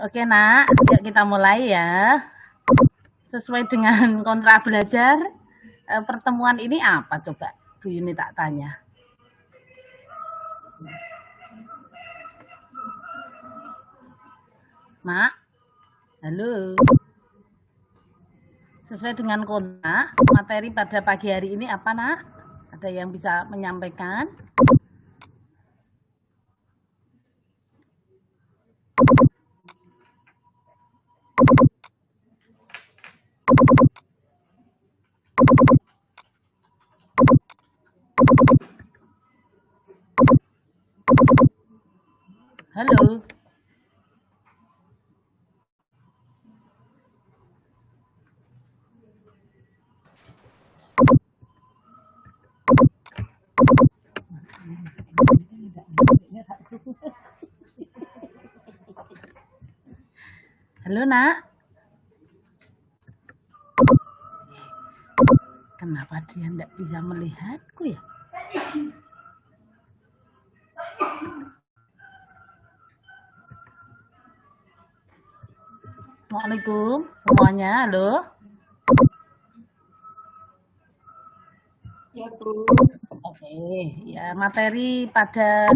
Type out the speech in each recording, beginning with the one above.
Oke nak, yuk kita mulai ya. Sesuai dengan kontrak belajar, pertemuan ini apa coba? Bu Yuni tak tanya. Nak, halo. Sesuai dengan kontrak, materi pada pagi hari ini apa nak? Ada yang bisa menyampaikan? Halo. Halo nak. Kenapa dia tidak bisa melihatku ya? Assalamualaikum semuanya, halo. Ya Bu. Oke, ya materi pada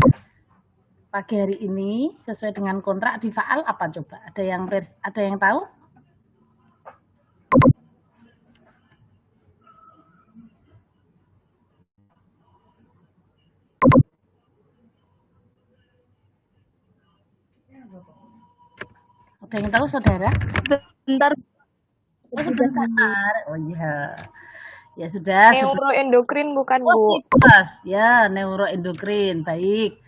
pagi hari ini sesuai dengan kontrak di faal apa coba? Ada yang tahu? Ada yang tahu saudara? Bentar. Oh, sebentar. Oh iya. Ya sudah. Neuroendokrin bukan Bu? Ya, neuroendokrin. Baik.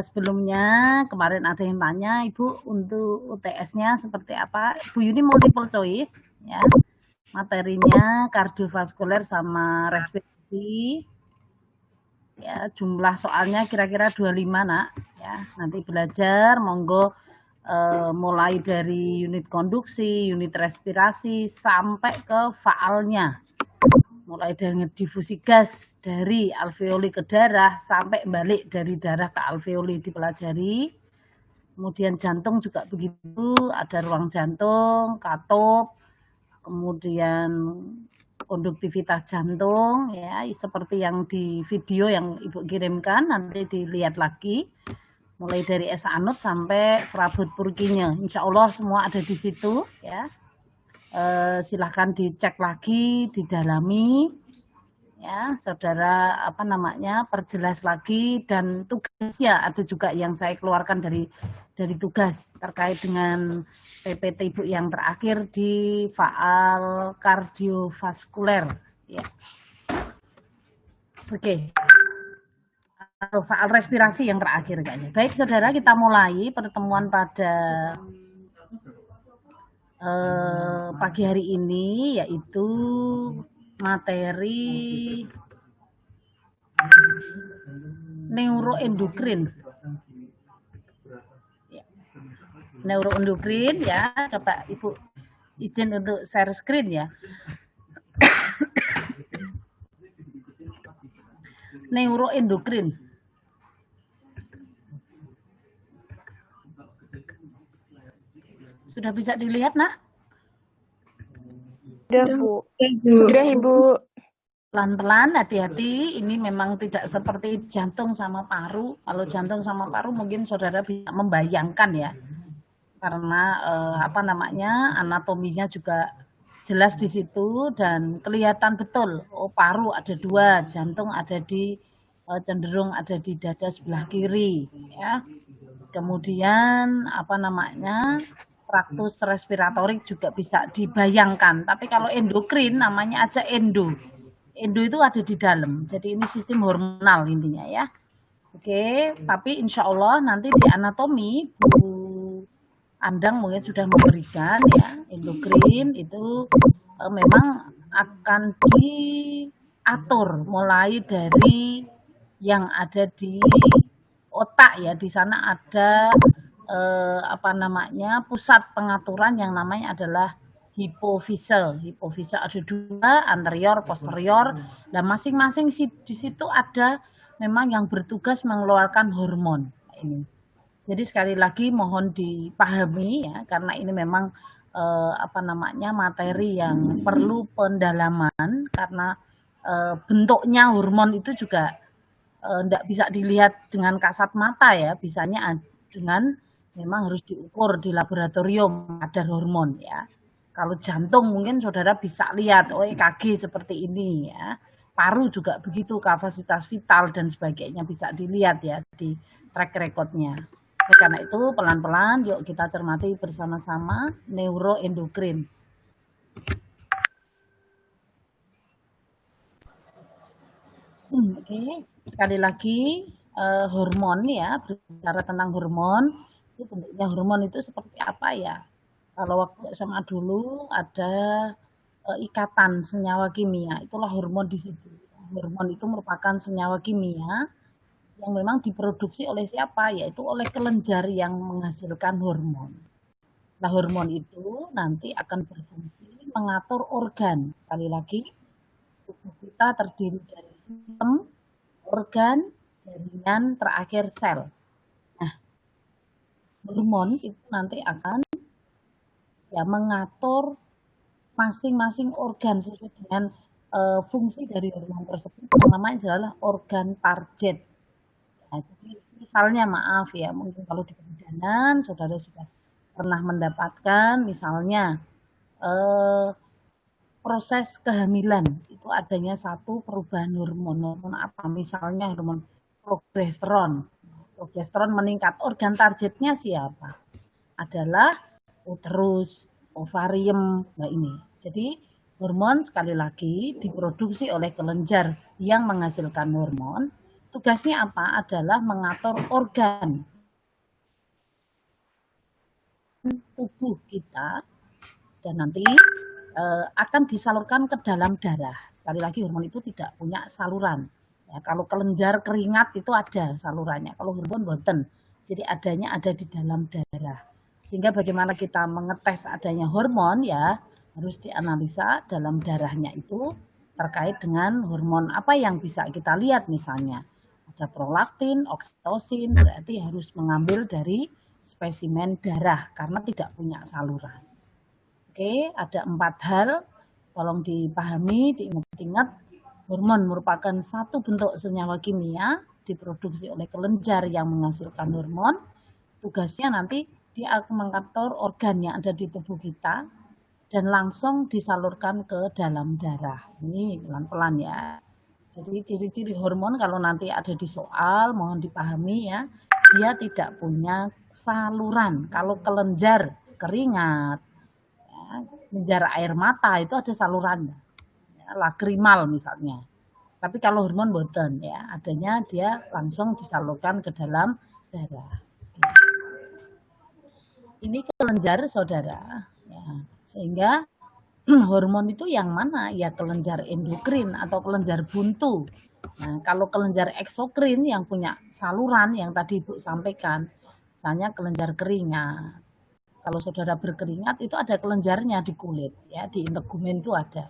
Sebelumnya kemarin ada yang tanya Ibu untuk UTS-nya seperti apa? Bu Yuni multiple choice ya. Materinya kardiovaskuler sama respirasi. Ya, jumlah soalnya kira-kira 25 nak ya. Nanti belajar monggo mulai dari unit konduksi, unit respirasi sampai ke faalnya. Mulai dari difusi gas dari alveoli ke darah sampai balik dari darah ke alveoli dipelajari. Kemudian jantung juga begitu, ada ruang jantung, katup, kemudian konduktivitas jantung ya seperti yang di video yang Ibu kirimkan, nanti dilihat lagi mulai dari es anut sampai serabut Purkinje. Insya Allah semua ada di situ ya. Silahkan dicek lagi, didalami ya saudara perjelas lagi, dan tugas ya ada juga yang saya keluarkan dari tugas terkait dengan PPT Ibu yang terakhir di faal kardiovaskuler ya. Oke. Faal respirasi yang terakhir kayaknya. Baik saudara, kita mulai pertemuan pada pagi hari ini yaitu materi neuroendokrin. Ya. Neuroendokrin ya, coba Ibu izin untuk share screen ya. Neuroendokrin. Sudah bisa dilihat, Nak? Sudah, Bu. Sudah, Ibu. Pelan-pelan, hati-hati. Ini memang tidak seperti jantung sama paru. Kalau jantung sama paru mungkin saudara bisa membayangkan ya. Karena anatominya juga jelas di situ dan kelihatan betul. Oh, paru ada 2, jantung ada di cenderung ada di dada sebelah kiri ya. Kemudian traktus respiratorik juga bisa dibayangkan. Tapi kalau endokrin namanya aja endo. Endo itu ada di dalam. Jadi ini sistem hormonal intinya ya. Oke, tapi insya Allah nanti di anatomi Bu Andang mungkin sudah memberikan ya, endokrin itu memang akan diatur mulai dari yang ada di otak ya. Di sana ada pusat pengaturan yang namanya adalah hipofise. Hipofise ada 2, anterior, posterior. Dan masing-masing di situ ada memang yang bertugas mengeluarkan hormon. Ini. Jadi sekali lagi mohon dipahami ya, karena ini memang materi yang perlu pendalaman, karena bentuknya hormon itu juga tidak bisa dilihat dengan kasat mata ya, bisanya dengan memang harus diukur di laboratorium kadar hormon ya. Kalau jantung mungkin saudara bisa lihat, oh EKG seperti ini ya. Paru juga begitu, kapasitas vital dan sebagainya bisa dilihat ya di track recordnya. Oleh karena itu pelan-pelan yuk kita cermati bersama-sama neuroendokrin. Oke. Sekali lagi hormon ya, berbicara tentang hormon, itu bentuknya hormon itu seperti apa ya? Kalau waktu SMA dulu ada ikatan senyawa kimia, itulah hormon di situ. Hormon itu merupakan senyawa kimia yang memang diproduksi oleh siapa? Yaitu oleh kelenjar yang menghasilkan hormon. Nah, hormon itu nanti akan berfungsi mengatur organ. Sekali lagi, tubuh kita terdiri dari sistem, organ, jaringan, terakhir sel. Nah, hormon itu nanti akan ya mengatur masing-masing organ sesuai dengan fungsi dari hormon tersebut. Yang namanya adalah organ target. Nah, jadi misalnya maaf ya, mungkin kalau di kebidanan saudara sudah pernah mendapatkan misalnya proses kehamilan itu adanya satu perubahan hormon. Hormon apa? Misalnya hormon progesteron. Progesteron meningkat. Organ targetnya siapa? Adalah uterus, ovarium. Nah ini. Jadi hormon sekali lagi diproduksi oleh kelenjar yang menghasilkan hormon. Tugasnya apa? Adalah mengatur organ tubuh kita dan nanti akan disalurkan ke dalam darah. Sekali lagi hormon itu tidak punya saluran. Ya, kalau kelenjar keringat itu ada salurannya. Kalau hormon boten. Jadi adanya ada di dalam darah. Sehingga bagaimana kita mengetes adanya hormon ya harus dianalisa dalam darahnya itu terkait dengan hormon apa yang bisa kita lihat misalnya. Ada prolaktin, oksitosin, berarti harus mengambil dari spesimen darah karena tidak punya saluran. Oke, ada 4 hal, tolong dipahami, diingat-ingat. Hormon merupakan satu bentuk senyawa kimia diproduksi oleh kelenjar yang menghasilkan hormon. Tugasnya nanti dia akan mengatur organ yang ada di tubuh kita dan langsung disalurkan ke dalam darah. Ini pelan-pelan ya. Jadi ciri-ciri hormon kalau nanti ada di soal, mohon dipahami ya, dia tidak punya saluran. Kalau kelenjar, keringat, kelenjar air mata itu ada saluran, ya, lakrimal misalnya. Tapi kalau hormon boten ya, adanya dia langsung disalurkan ke dalam darah. Ini kelenjar saudara, ya, sehingga hormon itu yang mana? Ya kelenjar endokrin atau kelenjar buntu. Nah, kalau kelenjar eksokrin yang punya saluran yang tadi Ibu sampaikan, misalnya kelenjar keringat. Kalau saudara berkeringat itu ada kelenjarnya di kulit, ya di integumen itu ada.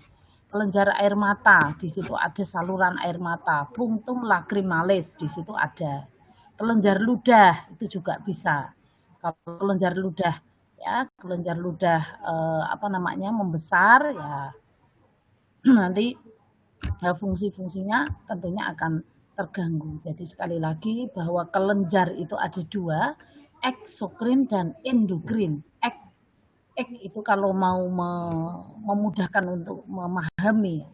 Kelenjar air mata, di situ ada saluran air mata. Punctum lacrimalis, di situ ada. Kelenjar ludah itu juga bisa. Kalau kelenjar ludah ya, kelenjar ludah membesar ya nanti fungsi-fungsinya tentunya akan terganggu. Jadi sekali lagi bahwa kelenjar itu ada dua, eksokrin dan endokrin. Ek itu kalau mau memudahkan untuk memahami,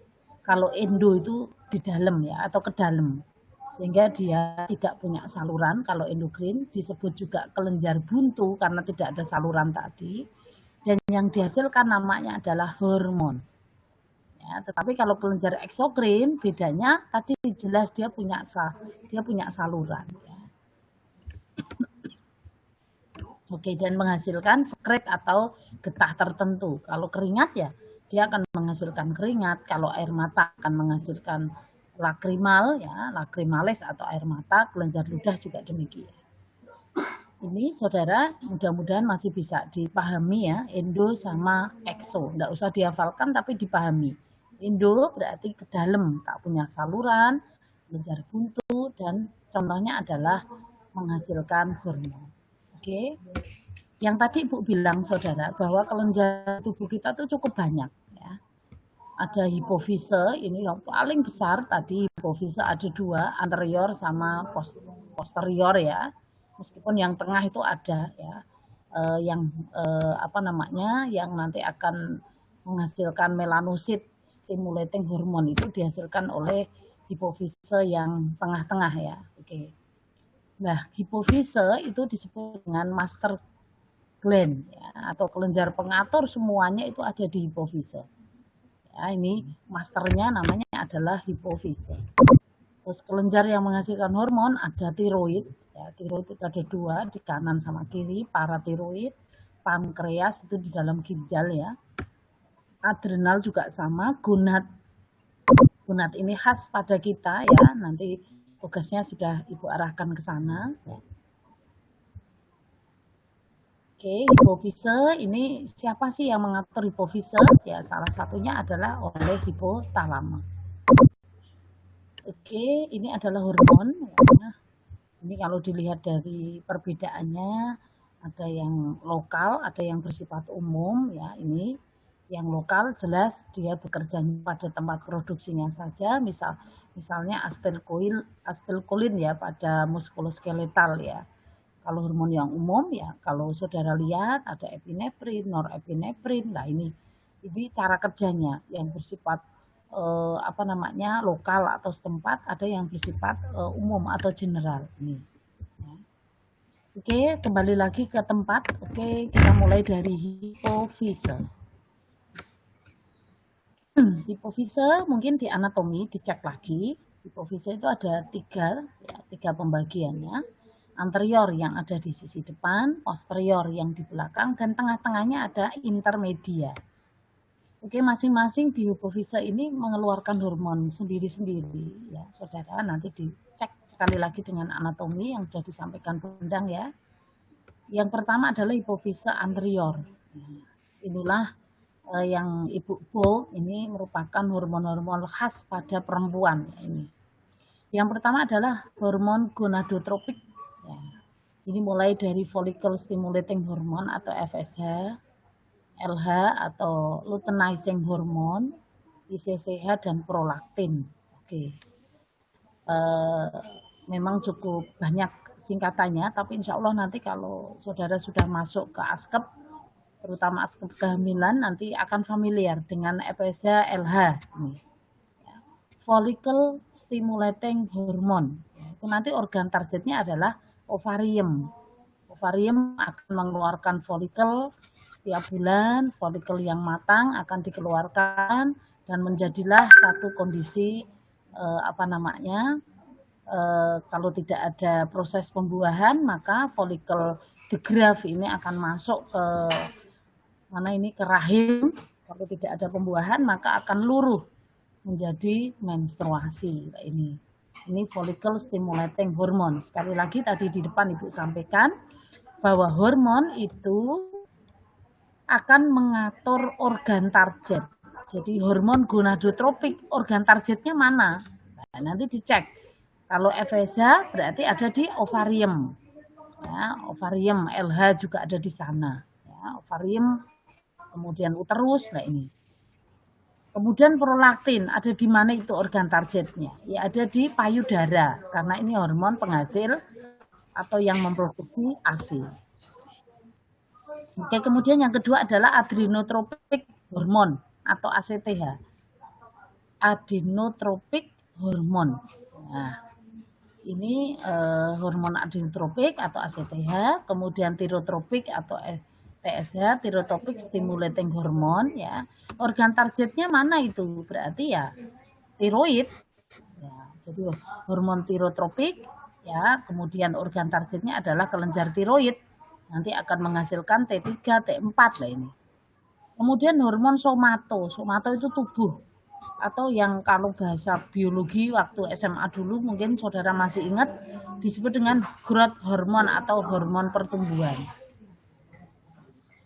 kalau endo itu di dalam ya atau ke dalam, sehingga dia tidak punya saluran. Kalau endokrin disebut juga kelenjar buntu karena tidak ada saluran tadi, dan yang dihasilkan namanya adalah hormon. Ya, tetapi kalau kelenjar eksokrin bedanya tadi jelas dia punya saluran. Ya. Oke, dan menghasilkan sekret atau getah tertentu. Kalau keringat ya dia akan menghasilkan keringat. Kalau air mata akan menghasilkan lakrimal ya, lakrimalis atau air mata. Kelenjar ludah juga demikian. Ini saudara mudah-mudahan masih bisa dipahami ya, endo sama ekso. Nggak usah dihafalkan tapi dipahami. Endo berarti ke dalam, tak punya saluran, kelenjar buntu, dan contohnya adalah menghasilkan hormon. Oke. Yang tadi Ibu bilang saudara bahwa kelenjar tubuh kita tuh cukup banyak ya. Ada hipofise ini yang paling besar tadi, hipofise ada 2, anterior sama posterior ya. Meskipun yang tengah itu ada ya. Yang nanti akan menghasilkan melanosit stimulating hormon itu dihasilkan oleh hipofise yang tengah-tengah ya. Oke. Nah, hipofise itu disebut dengan master gland ya, atau kelenjar pengatur semuanya itu ada di hipofise. Ya, ini masternya namanya adalah hipofise. Terus kelenjar yang menghasilkan hormon ada tiroid. Ya, tiroid itu ada 2 di kanan sama kiri, paratiroid, pankreas itu di dalam ginjal ya. Adrenal juga sama, gonad. Gonad ini khas pada kita ya. Nanti tugasnya sudah Ibu arahkan ke sana. Ya. Oke, hipofise ini siapa sih yang mengatur hipofise? Ya, salah satunya adalah oleh hipotalamus. Oke, ini adalah hormon. Ya. Ini kalau dilihat dari perbedaannya, ada yang lokal, ada yang bersifat umum. Ya, ini yang lokal jelas dia bekerja pada tempat produksinya saja. Misalnya asetilkolin ya pada muskuloskeletal ya. Kalau hormon yang umum ya, kalau saudara lihat ada epinefrin, norepinefrin. Nah ini cara kerjanya yang bersifat lokal atau setempat, ada yang bersifat umum atau general. Ini. Oke, kembali lagi ke tempat. Oke, kita mulai dari hipofise. Hipofise mungkin di anatomi dicek lagi. Hipofise itu ada 3 pembagiannya. Anterior yang ada di sisi depan, posterior yang di belakang, dan tengah-tengahnya ada intermedia. Oke, masing-masing di hipofise ini mengeluarkan hormon sendiri-sendiri. Ya, saudara nanti dicek sekali lagi dengan anatomi yang sudah disampaikan Bundang ya. Yang pertama adalah hipofise anterior. Inilah yang Ibu Bo, ini merupakan hormon-hormon khas pada perempuan. Ini. Yang pertama adalah hormon gonadotropik. Ya. Ini mulai dari follicle stimulating hormone atau FSH, LH atau luteinizing hormone, ICCH dan prolaktin. Oke. Memang cukup banyak singkatannya, tapi insya Allah nanti kalau saudara sudah masuk ke ASKEP, terutama ASKEP kehamilan, nanti akan familiar dengan FSH, LH. Ini. Follicle stimulating hormone. Itu nanti organ targetnya adalah ovarium. Ovarium akan mengeluarkan folikel setiap bulan, folikel yang matang akan dikeluarkan dan menjadilah satu kondisi kalau tidak ada proses pembuahan maka folikel degraf ini akan masuk ke rahim. Kalau tidak ada pembuahan maka akan luruh menjadi menstruasi. Ini follicle stimulating hormone. Sekali lagi tadi di depan Ibu sampaikan bahwa hormon itu akan mengatur organ target. Jadi hormon gonadotropik organ targetnya mana? Nah, nanti dicek. Kalau FSH berarti ada di ovarium. Ya, ovarium, LH juga ada di sana. Ya, ovarium, kemudian uterus. Nah ini. Kemudian prolaktin, ada di mana itu organ targetnya? Ya ada di payudara, karena ini hormon penghasil atau yang memproduksi ASI. Oke, kemudian yang kedua adalah adrenotropik hormon atau ACTH. Adrenotropik hormon. Nah, ini hormon adrenotropik atau ACTH, kemudian tirotropik atau TSH, thyrotropic stimulating hormone ya. Organ targetnya mana itu? Berarti ya tiroid. Ya, jadi hormon tirotropik ya, kemudian organ targetnya adalah kelenjar tiroid. Nanti akan menghasilkan T3, T4 lah ini. Kemudian hormon somato. Somato itu tubuh atau yang kalau bahasa biologi waktu SMA dulu mungkin saudara masih ingat disebut dengan growth hormone atau hormon pertumbuhan.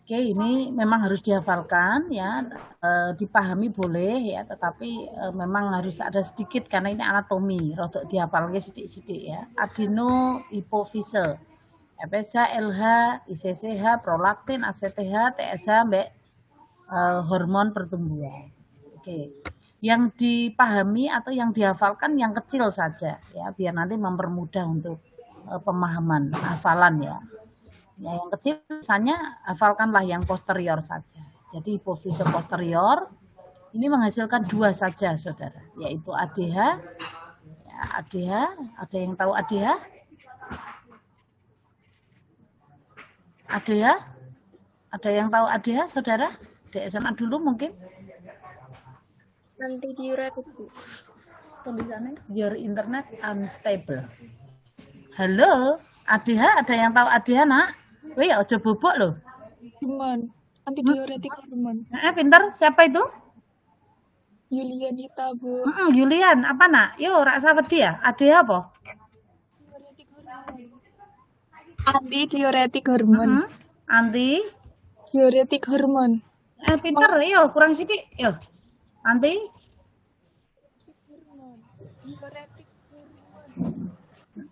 Oke, ini memang harus dihafalkan ya, dipahami boleh ya, tetapi memang harus ada sedikit karena ini anatomi, rodok dihafalkan sedikit-sedikit ya. Adenohipofise. FSH, LH, ICCH, prolaktin, ACTH, TSH, mbak hormon pertumbuhan. Oke. Yang dipahami atau yang dihafalkan yang kecil saja ya, biar nanti mempermudah untuk pemahaman hafalan ya. Ya, yang kecil misalnya hafalkanlah yang posterior saja. Jadi hipofise posterior ini menghasilkan 2 saja, saudara, yaitu ADH. Ya, ADH, ada yang tahu ADH? ADH? Ada yang tahu ADH, saudara? Di SMA dulu mungkin? Nanti diuretik, Bu. Tulisannya your internet unstable. Halo, ADH, ada yang tahu ADH, nak? Wih, ojo bobok loh. Hormon, antidiuretik hormon. Pinter, siapa itu? Yulianita, Bu. Yulian, apa nak? Yo, rasa wedi ya? ADH apa? Antidiuretik hormon. Anti? Diuretik hormon. Pinter, yo, kurang sedikit, yo. Anti?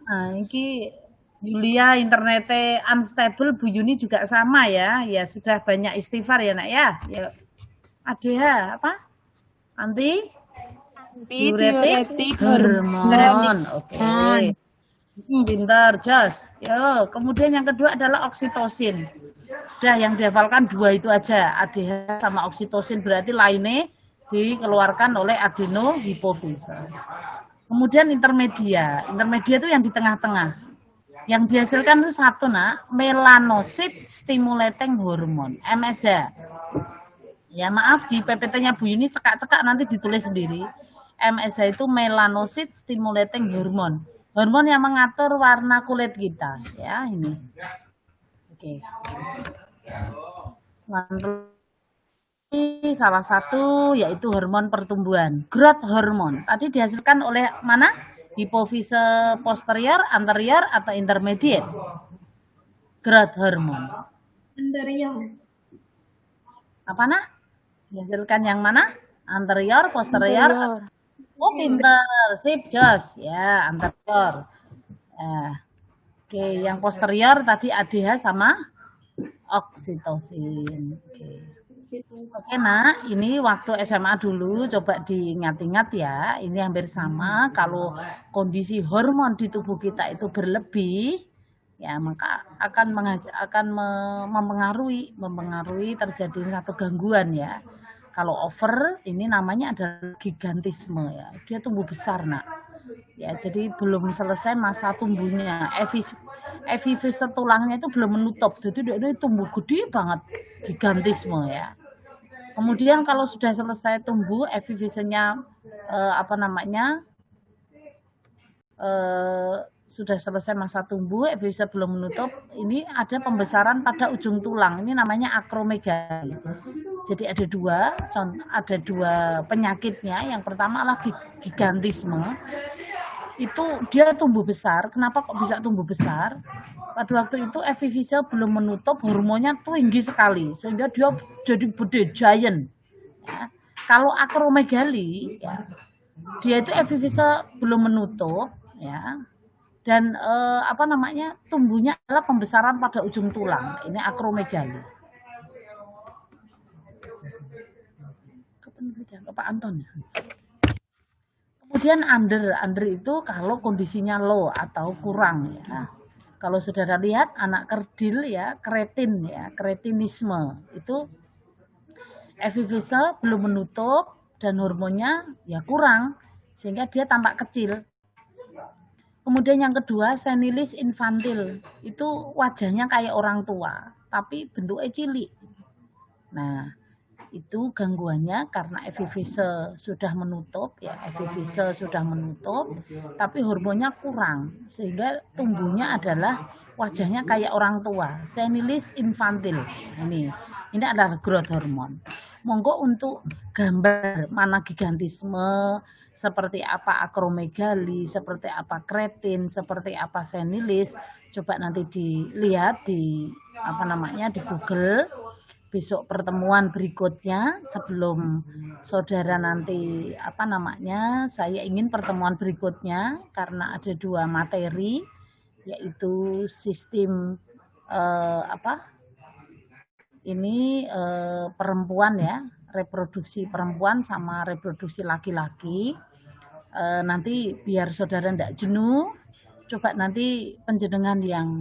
Nah, ini Yulia internetnya unstable, Bu Yuni juga sama ya. Ya sudah banyak istighfar ya nak ya. Ya. ADH apa? Antidiuretik hormon. Oke. Pintar, Jos. Yo, kemudian yang kedua adalah oksitosin. Udah yang dihafalkan 2 itu aja, ADH sama oksitosin, berarti lainnya dikeluarkan oleh adenohipofise. Kemudian intermedia itu yang di tengah-tengah. Yang dihasilkan itu satu nak, melanocyte stimulating hormone, MSH. Ya maaf di PPT-nya Bu Yuni cekak-cekak nanti ditulis sendiri. MSH itu melanocyte stimulating hormone, hormon yang mengatur warna kulit kita. Ya ini. Oke. Salah satu yaitu hormon pertumbuhan, growth hormone. Tadi dihasilkan oleh mana? Hipofise posterior, anterior, atau intermediate? Growth hormone. Anterior. Apa nak? Dihasilkan yang mana? Anterior, posterior? Oh pinter, sip Jos. Ya anterior. Oke, yang posterior tadi ADH sama oksitosin. Oke nak, ini waktu SMA dulu coba diingat-ingat ya. Ini hampir sama. Kalau kondisi hormon di tubuh kita itu berlebih, ya maka akan mempengaruhi terjadi satu gangguan ya. Kalau over, ini namanya adalah gigantisme ya. Dia tumbuh besar nak. Ya, jadi belum selesai masa tumbuhnya. Epifise tulangnya itu belum menutup. Jadi dia tumbuh gede banget, gigantisme ya. Kemudian kalau sudah selesai tumbuh, epifisenya sudah selesai masa tumbuh, epifise belum menutup, ini ada pembesaran pada ujung tulang. Ini namanya akromegali. Jadi ada dua penyakitnya. Yang pertama adalah gigantisme. Itu dia tumbuh besar. Kenapa kok bisa tumbuh besar? Pada waktu itu epifise belum menutup, hormonnya tinggi sekali sehingga dia jadi gede, giant. Ya. Kalau akromegali, ya, dia itu epifise belum menutup, ya, dan tumbuhnya adalah pembesaran pada ujung tulang. Ini akromegali. Pak Anton. Kemudian under itu kalau kondisinya low atau kurang ya. Kalau saudara lihat anak kerdil ya, kretinisme itu epifise belum menutup dan hormonnya ya kurang sehingga dia tampak kecil. Kemudian yang kedua senilis infantil, itu wajahnya kayak orang tua tapi bentuknya cilik. Nah, itu gangguannya karena epifise sudah menutup ya, tapi hormonnya kurang sehingga tumbuhnya adalah wajahnya kayak orang tua, senilis infantil. Ini adalah growth hormone. Monggo untuk gambar mana gigantisme, seperti apa akromegali, seperti apa kretin, seperti apa senilis, coba nanti dilihat di Google. Besok pertemuan berikutnya sebelum saudara nanti saya ingin pertemuan berikutnya karena ada 2 materi yaitu sistem perempuan ya, reproduksi perempuan sama reproduksi laki-laki. Nanti biar saudara tidak jenuh, coba nanti penjenengan yang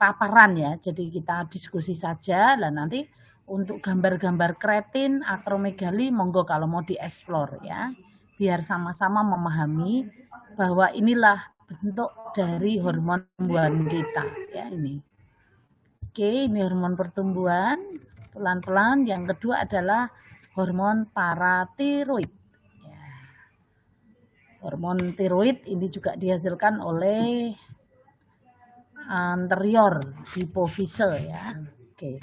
paparan ya, jadi kita diskusi saja lah. Nanti untuk gambar-gambar kreatin, akromegali, monggo kalau mau dieksplor ya, biar sama-sama memahami bahwa inilah bentuk dari hormon pertumbuhan kita ya ini. Oke, ini hormon pertumbuhan pelan-pelan. Yang kedua adalah hormon paratiroid. Ya. Hormon tiroid ini juga dihasilkan oleh anterior hipofise ya. Oke.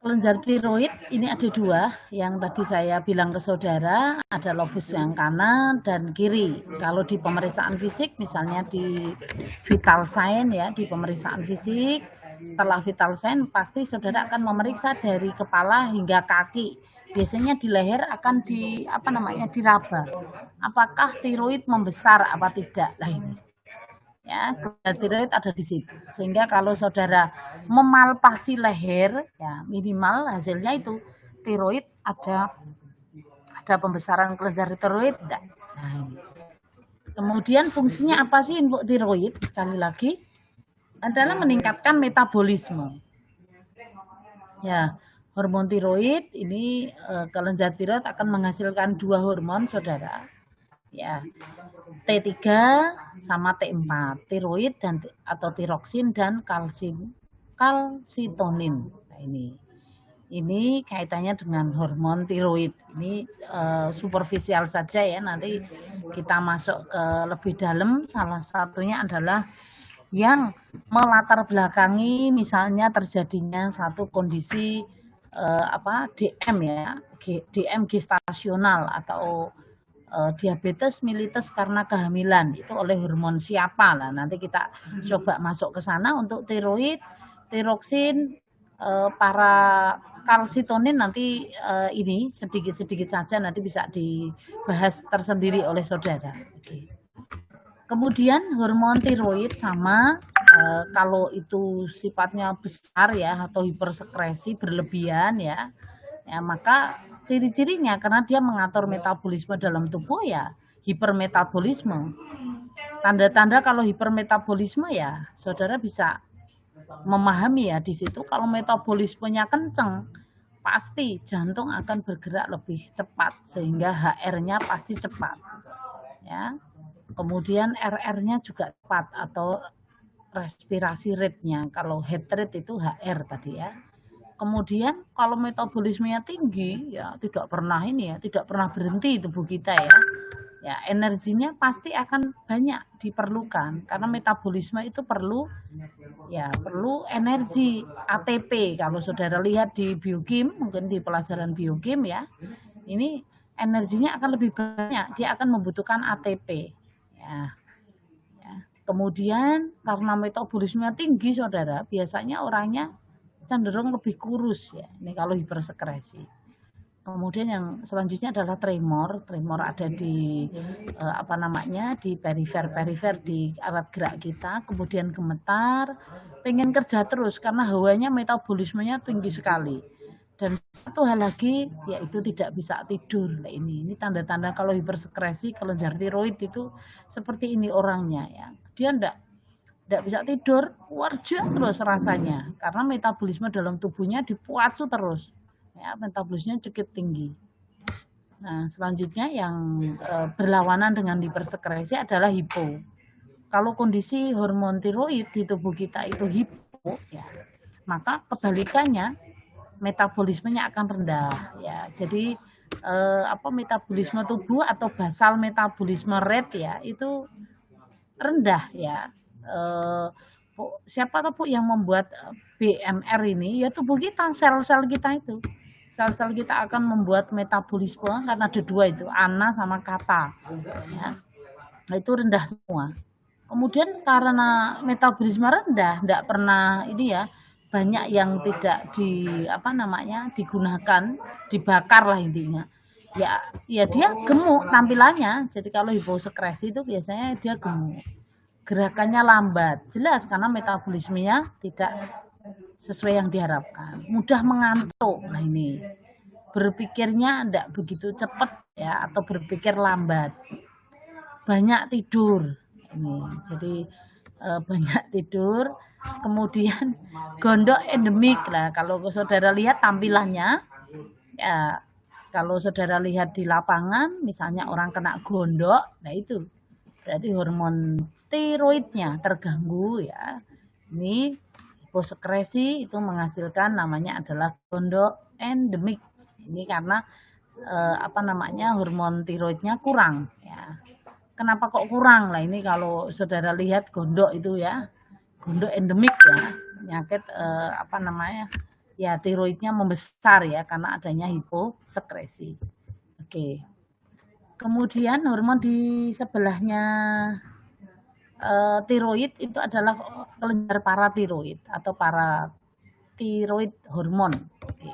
Kelenjar tiroid ini ada dua, yang tadi saya bilang ke saudara, ada lobus yang kanan dan kiri. Kalau di pemeriksaan fisik, misalnya di vital sign ya, di pemeriksaan fisik, setelah vital sign pasti saudara akan memeriksa dari kepala hingga kaki. Biasanya di leher akan diraba. Apakah tiroid membesar apa tidak? Lah ini. Ya, tiroid ada di situ. Sehingga kalau saudara memalpasi leher, ya minimal hasilnya itu tiroid ada pembesaran kelenjar tiroid enggak. Nah, ini. Kemudian fungsinya apa sih untuk tiroid? Sekali lagi adalah meningkatkan metabolisme. Ya, hormon tiroid ini kelenjar tiroid akan menghasilkan dua hormon, saudara. Ya, T3 sama T4, tiroid dan atau tiroksin dan kalsitonin. Nah, ini kaitannya dengan hormon tiroid. Ini superficial saja ya, nanti kita masuk ke lebih dalam. Salah satunya adalah yang melatar belakangi misalnya terjadinya satu kondisi DM ya, DM gestasional atau diabetes mellitus karena kehamilan, itu oleh hormon siapa lah, nanti kita coba masuk ke sana. Untuk tiroid, tiroksin, para kalsitonin nanti ini sedikit-sedikit saja nanti bisa dibahas tersendiri oleh saudara. Oke. Kemudian hormon tiroid sama kalau itu sifatnya besar ya atau hipersekresi berlebihan ya maka ciri-cirinya karena dia mengatur metabolisme dalam tubuh ya hipermetabolisme. Tanda-tanda kalau hipermetabolisme ya saudara bisa memahami ya di situ. Kalau metabolismenya kenceng pasti jantung akan bergerak lebih cepat sehingga HR-nya pasti cepat ya. Kemudian RR-nya juga cepat atau respirasi rate-nya. Kalau heart rate itu HR tadi ya. Kemudian kalau metabolismenya tinggi ya tidak pernah berhenti tubuh kita ya. Ya, energinya pasti akan banyak diperlukan karena metabolisme itu perlu energi ATP. Kalau saudara lihat di biokim, mungkin di pelajaran biokim ya. Ini energinya akan lebih banyak, dia akan membutuhkan ATP. Ya. Kemudian karena metabolismenya tinggi saudara, biasanya orangnya cenderung lebih kurus ya. Ini kalau hipersekresi. Kemudian yang selanjutnya adalah tremor. Tremor ada di di perifer di alat gerak kita. Kemudian gemetar, pengen kerja terus karena hawanya metabolismenya tinggi sekali. Dan satu hal lagi yaitu tidak bisa tidur. Nah, ini tanda-tanda kalau hipersekresi kelenjar tiroid itu seperti ini orangnya ya. Dia enggak bisa tidur, warja terus rasanya karena metabolisme dalam tubuhnya dipacu terus. Ya, metabolismenya cukup tinggi. Nah, selanjutnya yang berlawanan dengan hipersekresi adalah hipo. Kalau kondisi hormon tiroid di tubuh kita itu hipo ya, maka kebalikannya metabolismenya akan rendah ya. Jadi metabolisme tubuh atau basal metabolisme rate ya itu rendah ya. Siapa tahu yang membuat BMR ini ya tubuh kita, sel-sel kita itu. Sel-sel kita akan membuat metabolisme karena ada dua itu, ana sama kata ya. Nah, itu rendah semua. Kemudian karena metabolisme rendah, enggak pernah banyak yang tidak digunakan, dibakar lah intinya. Ya dia gemuk tampilannya. Jadi kalau hiposekresi itu biasanya dia gemuk. Gerakannya lambat, jelas karena metabolismenya tidak sesuai yang diharapkan. Mudah mengantuk. Nah ini berpikirnya tidak begitu cepat ya, atau berpikir lambat. Banyak tidur. Ini jadi banyak tidur. Kemudian gondok endemik lah. Kalau saudara lihat tampilannya, ya kalau saudara lihat di lapangan, misalnya orang kena gondok, nah itu berarti hormon tiroidnya terganggu ya. Ini hiposekresi itu menghasilkan namanya adalah gondok endemik. Ini karena hormon tiroidnya kurang ya. Kenapa kok kurang? Lah ini kalau saudara lihat gondok itu ya, gondok endemik ya, penyakit ya tiroidnya membesar ya karena adanya hiposekresi. Oke. Kemudian hormon di sebelahnya tiroid itu adalah kelenjar paratiroid atau paratiroid hormon. Oke.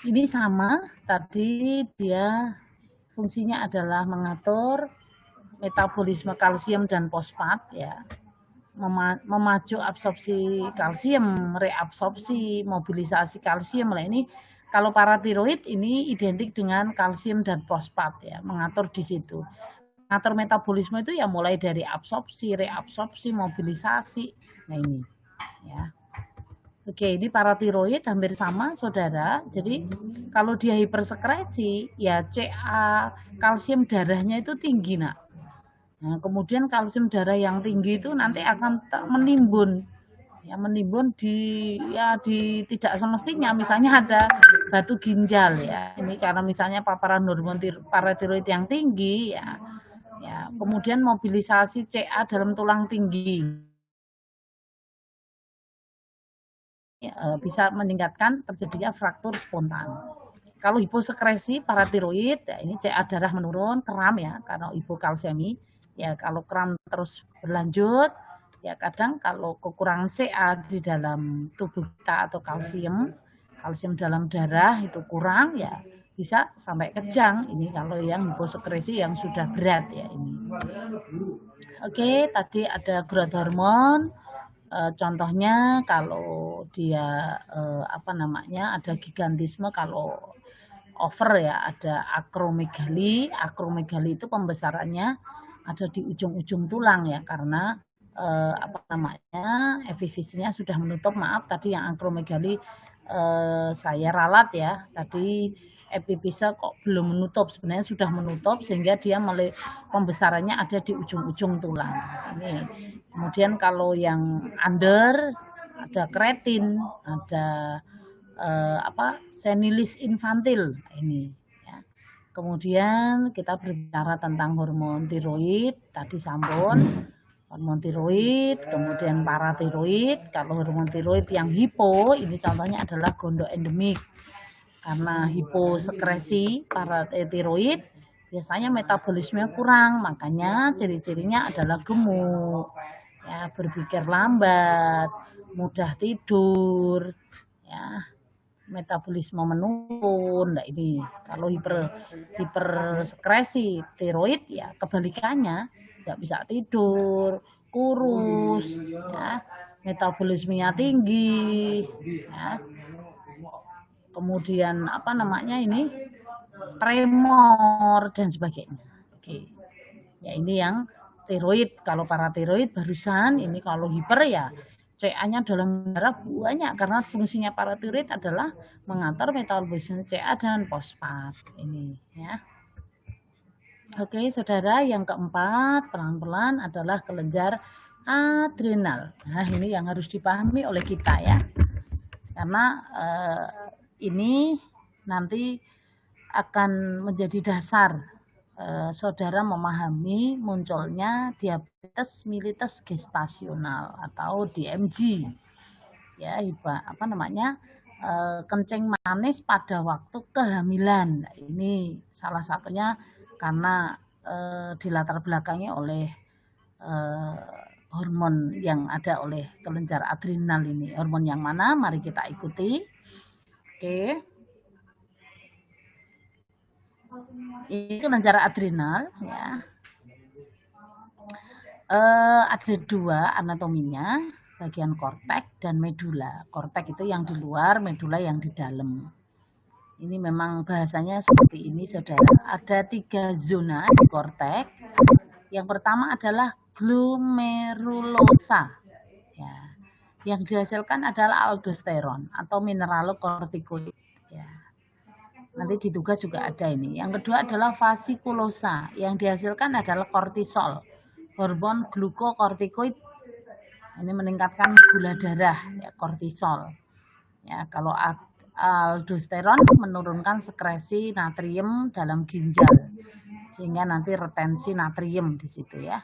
Ini sama, tadi dia fungsinya adalah mengatur metabolisme kalsium dan fosfat ya. Memacu absorpsi kalsium, reabsorpsi, mobilisasi kalsium. Nah ini kalau paratiroid ini identik dengan kalsium dan fosfat ya, mengatur di situ. Mengatur metabolisme itu ya mulai dari absorpsi, reabsorpsi, mobilisasi. Nah ini ya. Oke, ini paratiroid hampir sama saudara. Jadi kalau dia hipersekresi ya CA, kalsium darahnya itu tinggi nak. Nah, kemudian kalsium darah yang tinggi itu nanti akan menimbun. Ya menimbun di tidak semestinya, misalnya ada batu ginjal ya. Ini karena misalnya paparan hormon paratiroid yang tinggi ya. Ya, kemudian mobilisasi CA dalam tulang tinggi. Ya, bisa meningkatkan terjadinya fraktur spontan. Kalau hiposekresi paratiroid, ya ini CA darah menurun, kram ya, karena hipokalsemi. Ya kalau kram terus berlanjut, ya kadang kalau kekurangan CA di dalam tubuh kita atau kalsium dalam darah itu kurang, ya bisa sampai kejang. Ini kalau yang hiposekresi yang sudah berat ya ini. Oke, tadi ada growth hormone. Contohnya kalau dia ada gigantisme, kalau over ya ada akromegali. Akromegali itu pembesarannya ada di ujung-ujung tulang ya, karena epifisinya sudah menutup. Maaf tadi yang akromegali saya ralat ya, tadi epifisa kok belum menutup, sebenarnya sudah menutup sehingga dia pembesarannya ada di ujung-ujung tulang. Ini. Kemudian kalau yang under ada kreatin, ada senilis infantil ini ya. Kemudian kita berbicara tentang hormon tiroid, tadi sampun hormon tiroid, kemudian paratiroid. Kalau hormon tiroid yang hipo, ini contohnya adalah gondok endemik. Karena hiposekresi paratiroid, biasanya metabolisme kurang, makanya ciri-cirinya adalah gemuk, ya, berpikir lambat, mudah tidur, ya, metabolisme menurun. Nah ini kalau hipersekresi tiroid ya kebalikannya, nggak bisa tidur, kurus, ya, metabolismenya tinggi, ya. Kemudian tremor dan sebagainya. Oke. Ya ini yang tiroid. Kalau paratiroid barusan, ini kalau hiper ya CA-nya dalam darah banyak, karena fungsinya paratiroid adalah mengatur metabolisme CA dan fosfat ini ya. Oke, saudara, yang keempat pelan-pelan adalah kelenjar adrenal. Nah, ini yang harus dipahami oleh kita ya. Karena ini nanti akan menjadi dasar saudara memahami munculnya diabetes mellitus gestasional atau DMG ya, kencing manis pada waktu kehamilan. Nah, ini salah satunya karena dilatar belakangi oleh hormon yang ada oleh kelenjar adrenal ini. Hormon yang mana? Mari kita ikuti. Oke. Ini kelenjar adrenal ya. Ada dua anatominya, bagian kortek dan medula. Kortek itu yang di luar, medula yang di dalam. Ini memang bahasanya seperti ini, saudara. Ada 3 zona di kortek. Yang pertama adalah glomerulosa. Ya. Yang dihasilkan adalah aldosteron atau mineralokortikoid. Ya. Nanti di tugas juga ada ini. Yang kedua adalah fasikulosa. Yang dihasilkan adalah kortisol, hormon glukokortikoid. Ini meningkatkan gula darah, ya, kortisol. Ya, kalau aldosteron menurunkan sekresi natrium dalam ginjal, sehingga nanti retensi natrium di situ ya.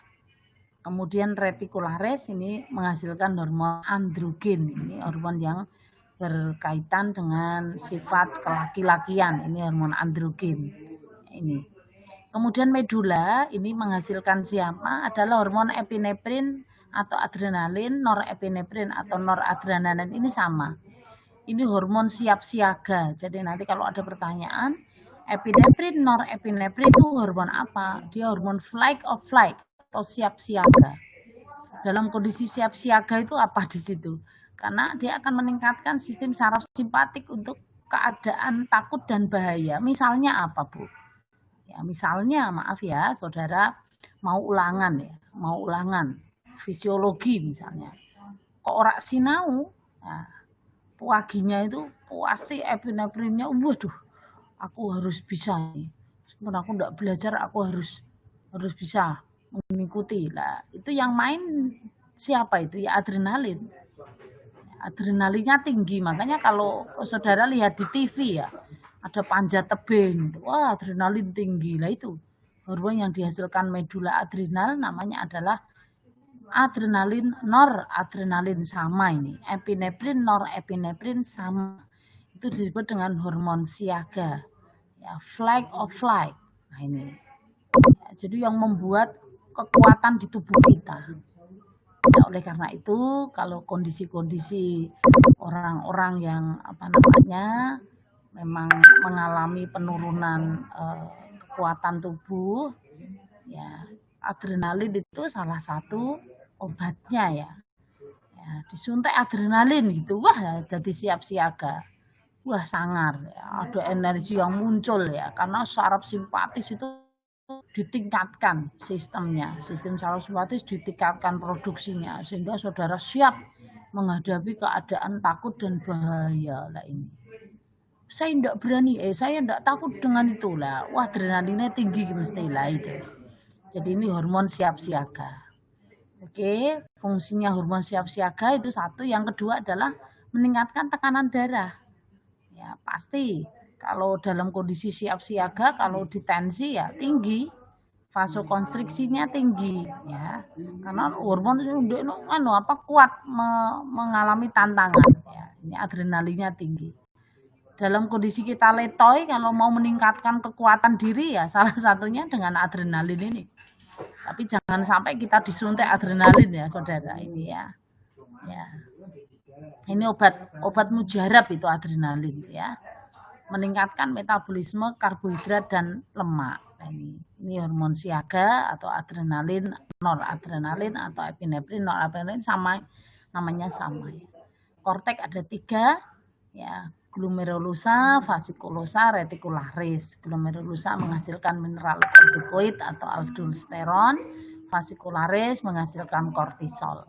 Kemudian retikularis ini menghasilkan hormon androgen. Ini hormon yang berkaitan dengan sifat kelaki-lakian. Ini hormon androgen. Ini. Kemudian medula ini menghasilkan siapa? Adalah hormon epinefrin atau adrenalin, norepinefrin atau noradrenalin. Ini sama. Ini hormon siap siaga. Jadi nanti kalau ada pertanyaan, epinefrin, norepinefrin itu hormon apa? Dia hormon fight or flight atau siap siaga. Dalam kondisi siap siaga itu apa di situ? Karena dia akan meningkatkan sistem saraf simpatik untuk keadaan takut dan bahaya. Misalnya apa, Bu? Ya, misalnya maaf ya, saudara mau ulangan ya, mau ulangan fisiologi misalnya. Kok ora sinau? Nah, paginya itu pasti epinefrinnya, waduh, aku harus bisa nih. Meskipun aku enggak belajar, aku harus bisa mengikuti lah. Itu yang main siapa itu? Ya adrenalin. Adrenalinnya tinggi, makanya kalau saudara lihat di TV ya, ada panjat tebing, wah adrenalin tinggi lah. Itu hormon yang dihasilkan medula adrenal namanya adalah adrenalin, noradrenalin. Sama ini, epinefrin, norepinefrin sama. Itu disebut dengan hormon siaga, ya, fight or flight. Nah ini, ya, jadi yang membuat kekuatan di tubuh kita. Ya, oleh karena itu, kalau kondisi-kondisi orang-orang yang memang mengalami penurunan kekuatan tubuh, ya adrenalin itu salah satu obatnya ya. Ya, disuntik adrenalin gitu, wah jadi siap siaga, wah sangar, ya, ada energi yang muncul ya, karena saraf simpatis itu ditingkatkan sistemnya, sistem saraf simpatis ditingkatkan produksinya, sehingga saudara siap menghadapi keadaan takut dan bahaya lah ini. Saya tidak berani, saya tidak takut dengan itulah, wah adrenalinnya tinggi mestilah itu. Jadi ini hormon siap siaga. Oke, fungsinya hormon siap siaga itu satu. Yang kedua adalah meningkatkan tekanan darah. Ya pasti kalau dalam kondisi siap siaga, kalau ditensi ya tinggi, vasokonstriksinya tinggi, ya, karena hormon itu kuat mengalami tantangan. Ya, ini adrenalinnya tinggi. Dalam kondisi kita letoy, kalau mau meningkatkan kekuatan diri ya salah satunya dengan adrenalin ini. Tapi jangan sampai kita disuntik adrenalin ya, saudara ini ya. Ya. Ini obat mujarab itu adrenalin ya. Meningkatkan metabolisme karbohidrat dan lemak. Nah, ini hormon siaga atau adrenalin, noradrenalin atau epinefrin, noradrenalin sama, namanya sama ya. Kortek ada 3 ya, glomerulosa, fasikulosa, retikularis. Glomerulosa menghasilkan mineralokortikoid atau aldosteron, fasikulosa menghasilkan kortisol.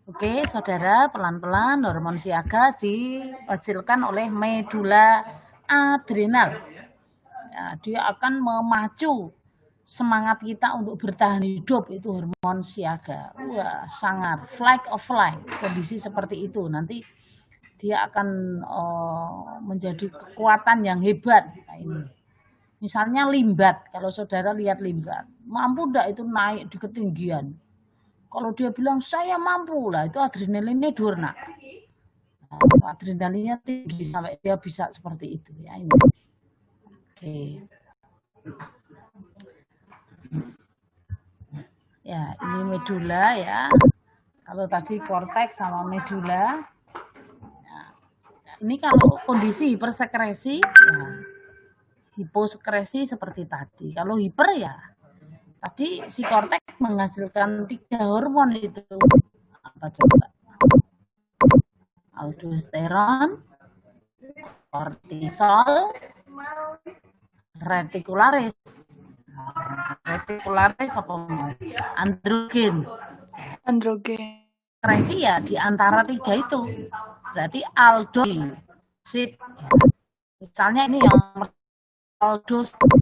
Oke, saudara, pelan-pelan hormon siaga dihasilkan oleh medula adrenal. Ya, dia akan memacu semangat kita untuk bertahan hidup, itu hormon siaga. Wah, sangat fight or flight, kondisi seperti itu. Nanti dia akan menjadi kekuatan yang hebat. Nah, ini. Misalnya limbat, kalau saudara lihat limbat, mampu enggak itu naik di ketinggian? Kalau dia bilang saya mampu lah, itu adrenalinnya durna. Nah, adrenalinnya tinggi sampai dia bisa seperti itu ya ini. Oke. Ya, ini medula ya. Kalau tadi korteks sama medula. Nah, ini kalau kondisi hipersekresi, ya, hiposekresi seperti tadi. Kalau hiper ya, tadi si korteks menghasilkan 3 hormon itu. Apa coba? Aldosteron, kortisol, retikularis. Retikularis apa? Androgen. Androgen. Sekresi ya di antara 3 itu. Berarti aldosteron. Sip. Misalnya ini yang aldosteron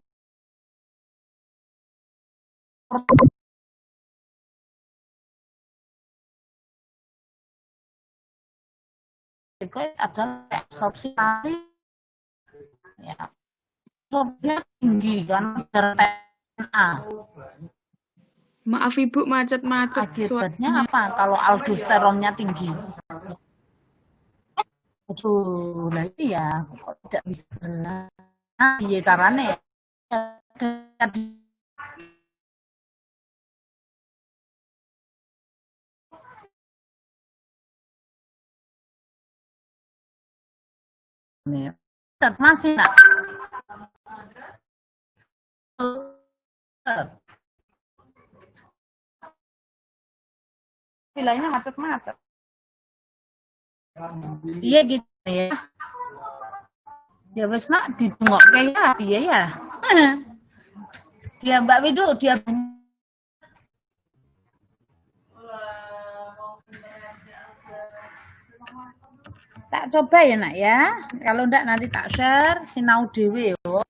itu adalah absorpsi ya. Absorpsinya tinggi kan DNA. Maaf Ibu, macet-macet. Akibatnya apa kalau aldosteronnya tinggi? Aduh, nah itu ya kok tidak bisa. Nah, iya caranya ya. Nih, masih nak. Bilangnya macet-macet. Iya gitu ya. Ya wes nak ditengok kayak piye ya. Dia Mbak Widu dia tak coba ya nak ya. Kalau enggak nanti tak share sinau dhewe yo.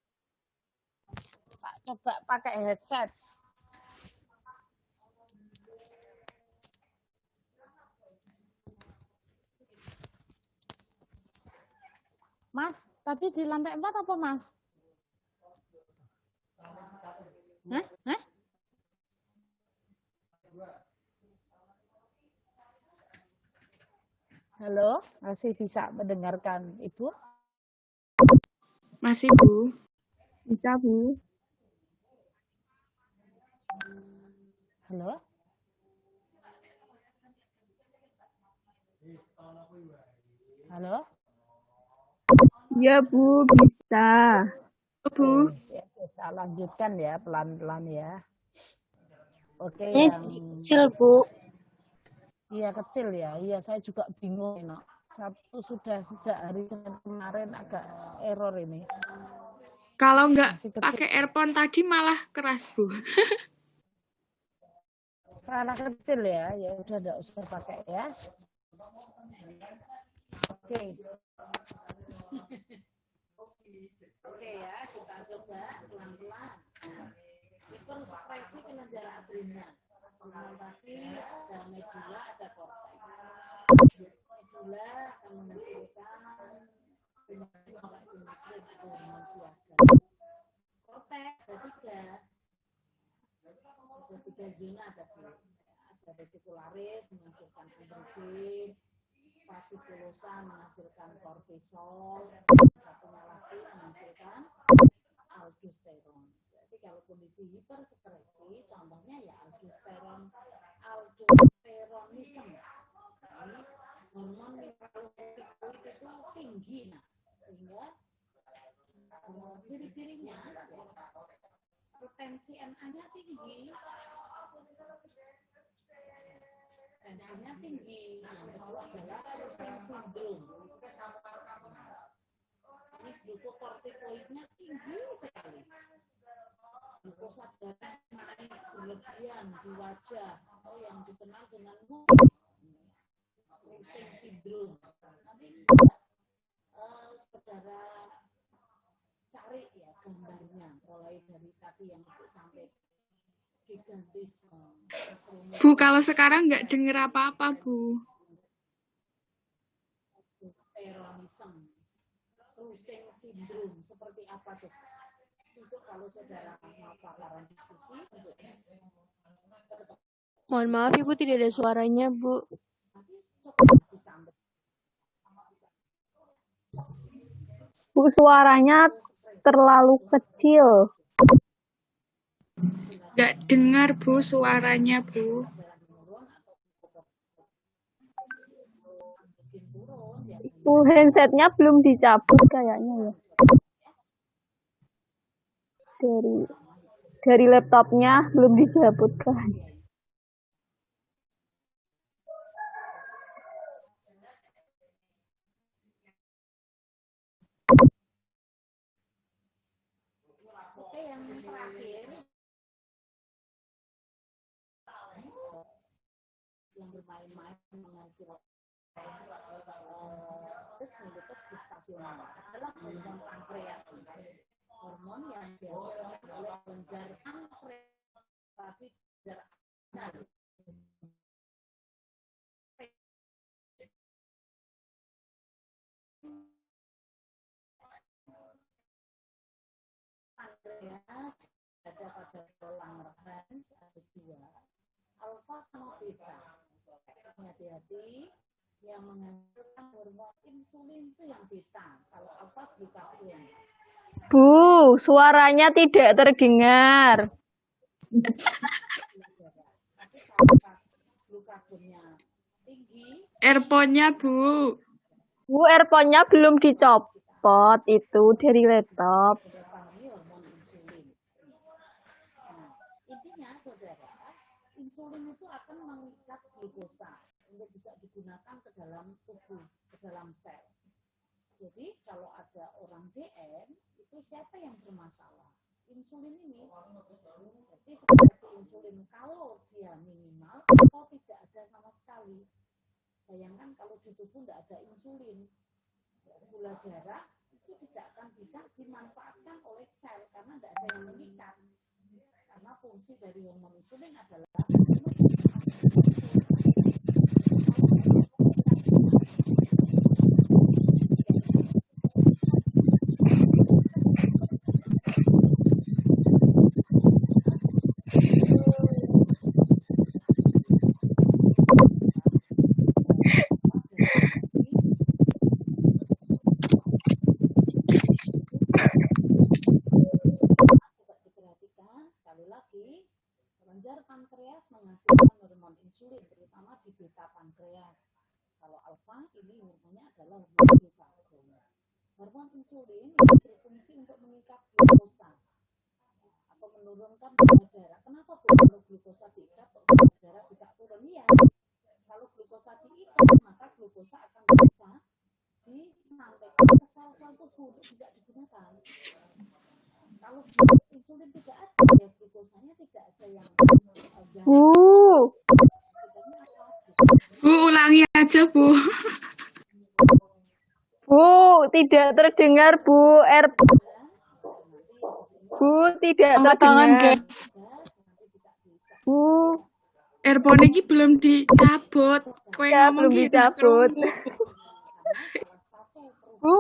Tak coba pakai headset. Mas, tadi di lantai 4 apa Mas? Hah? Hah? Halo, masih bisa mendengarkan Ibu? Masih Bu. Bisa, Bu. Halo? Halo? Ya, Bu, bisa. Bu. Ya, kita lanjutkan ya pelan-pelan ya. Oke, Ini kecil, Bu. Iya kecil ya. Iya saya juga bingung ini. Sabtu sudah sejak hari Senin kemarin agak error ini. Kalau nggak pakai earphone tadi malah keras Bu. Karena kecil ya, ya udah enggak usah pakai ya. Oke. Oke ya, kita coba pelan-pelan. Hipersekresi kelenjar adrenal. Tadi ada medula, ada korteks. Medula akan menghasilkan hormon siaga. Korteks ada 3 zona, ada retikularis menghasilkan androgen, fasciculosa menghasilkan kortisol, satunya lagi menghasilkan aldosteron. Jadi kalau kondisi hipersekresi, contohnya ya aldosteronisme. Ini hormon mineralokortikoid itu tinggi, nah sehingga ciri-cirinya potensi NA-nya tinggi, tensinya tinggi, yang kedua adalah Cushing syndrome. Ini glukokortikoidnya tinggi sekali. Glukosa darah naik berlebihan di wajah atau yang dikenal dengan mules. Cushing syndrome. Nanti saudara cari ya gambarnya, mulai dari tadi yang Ibu sampai gigantisme. Bu, kalau sekarang nggak dengar apa-apa Bu. Aldosteronisme, Cushing syndrome, seperti apa coba? Besok kalau saudara mau paparan diskusi untuk Mohon maaf, Ibu tidak ada suaranya, Bu. Bu, suaranya terlalu kecil. dengar, Bu, suaranya, Bu. Handsetnya belum dicabut kayaknya ya. Dari laptopnya belum dicabut kan. Oke, yang terakhir yang bermain-main menghasilkan militus gestasional adalah hormon pankreas, hormon yang biasanya oleh kelenjar pankreas tapi tidak pankreas ada pada tulang Langerhans ada dua, alfa sama beta. Hati-hati, yang menghasilkan hormon insulin itu yang beta, kalau alfa glukagon. Bu, suaranya tidak terdengar. Tapi kalau glukagonnya tinggi, Earphone-nya, Bu. Bu, earphone-nya belum dicopot itu dari laptop. mengurangi hormon insulin. Nah, intinya saudara, insulin itu akan mengikat glukosa untuk bisa digunakan ke dalam tubuh, ke dalam sel. Jadi kalau ada orang DM, itu siapa yang bermasalah? Insulin ini. Jadi sekresi insulin kalau dia minimal atau tidak ada sama sekali. Bayangkan kalau di tubuh tidak ada insulin, gula darah itu tidak akan bisa dimanfaatkan oleh sel karena tidak ada yang mengikat. Karena fungsi dari hormon insulin adalah sekali lagi, kelenjar pankreas menghasilkan hormon insulin, terutama di beta pankreas. Kalau alfa ini hormonnya adalah hormon glukagon. Hormon insulin ini berfungsi untuk mengikat glukosa atau menurunkan gula darah. Kenapa kalau glukosa diikat, gula darah bisa turun? Iya. Kalau glukosa diikat, maka glukosa akan bisa disampaikan ke sel-sel tubuh untuk bisa digunakan. Kalau insulin tidak ada, ya glukosanya tidak ada yang Bu, ulangi aja, Bu. Bu, tidak terdengar, Bu. Bu, tidak Angkat tangan, terdengar. guys. Bu, Earphone ini belum dicabut. Kowe ya ngomong belum gitu, dicabut. Bu,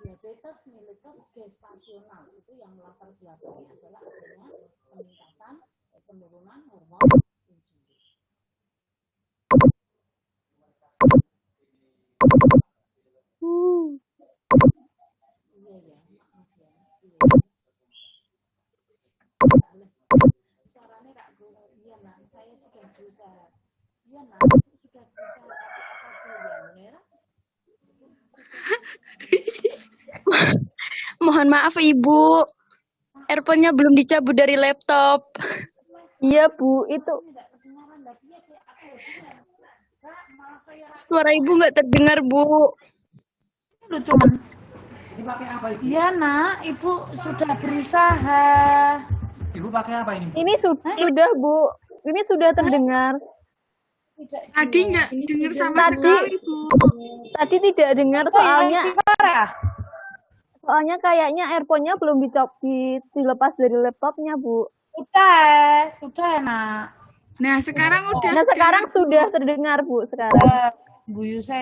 diabetes mellitus gestasional itu yang melatar belakangnya adalah adanya peningkatan penurunan hormon insulin. Iya ya, maaf ya. Suaranya Kak Bu, iya nak, saya sudah berusaha. Iya nak, sudah berusaha tapi apa daya, Mohon maaf Ibu, earphone-nya belum dicabut dari laptop. iya Bu, itu Suara Ibu nggak terdengar, Bu. lu cuman dipakai apa itu? Iya nak, ibu sudah berusaha. Ibu pakai apa ini? ini sudah Bu, ini sudah terdengar. Tadi nggak dengar sama sekali, Bu. Tadi tidak dengar soalnya kayaknya earphone-nya belum dilepas dari laptopnya Bu. Sudah nak. Nah, sekarang udah. Nah sekarang sudah terdengar Bu sekarang. Bu Yuse.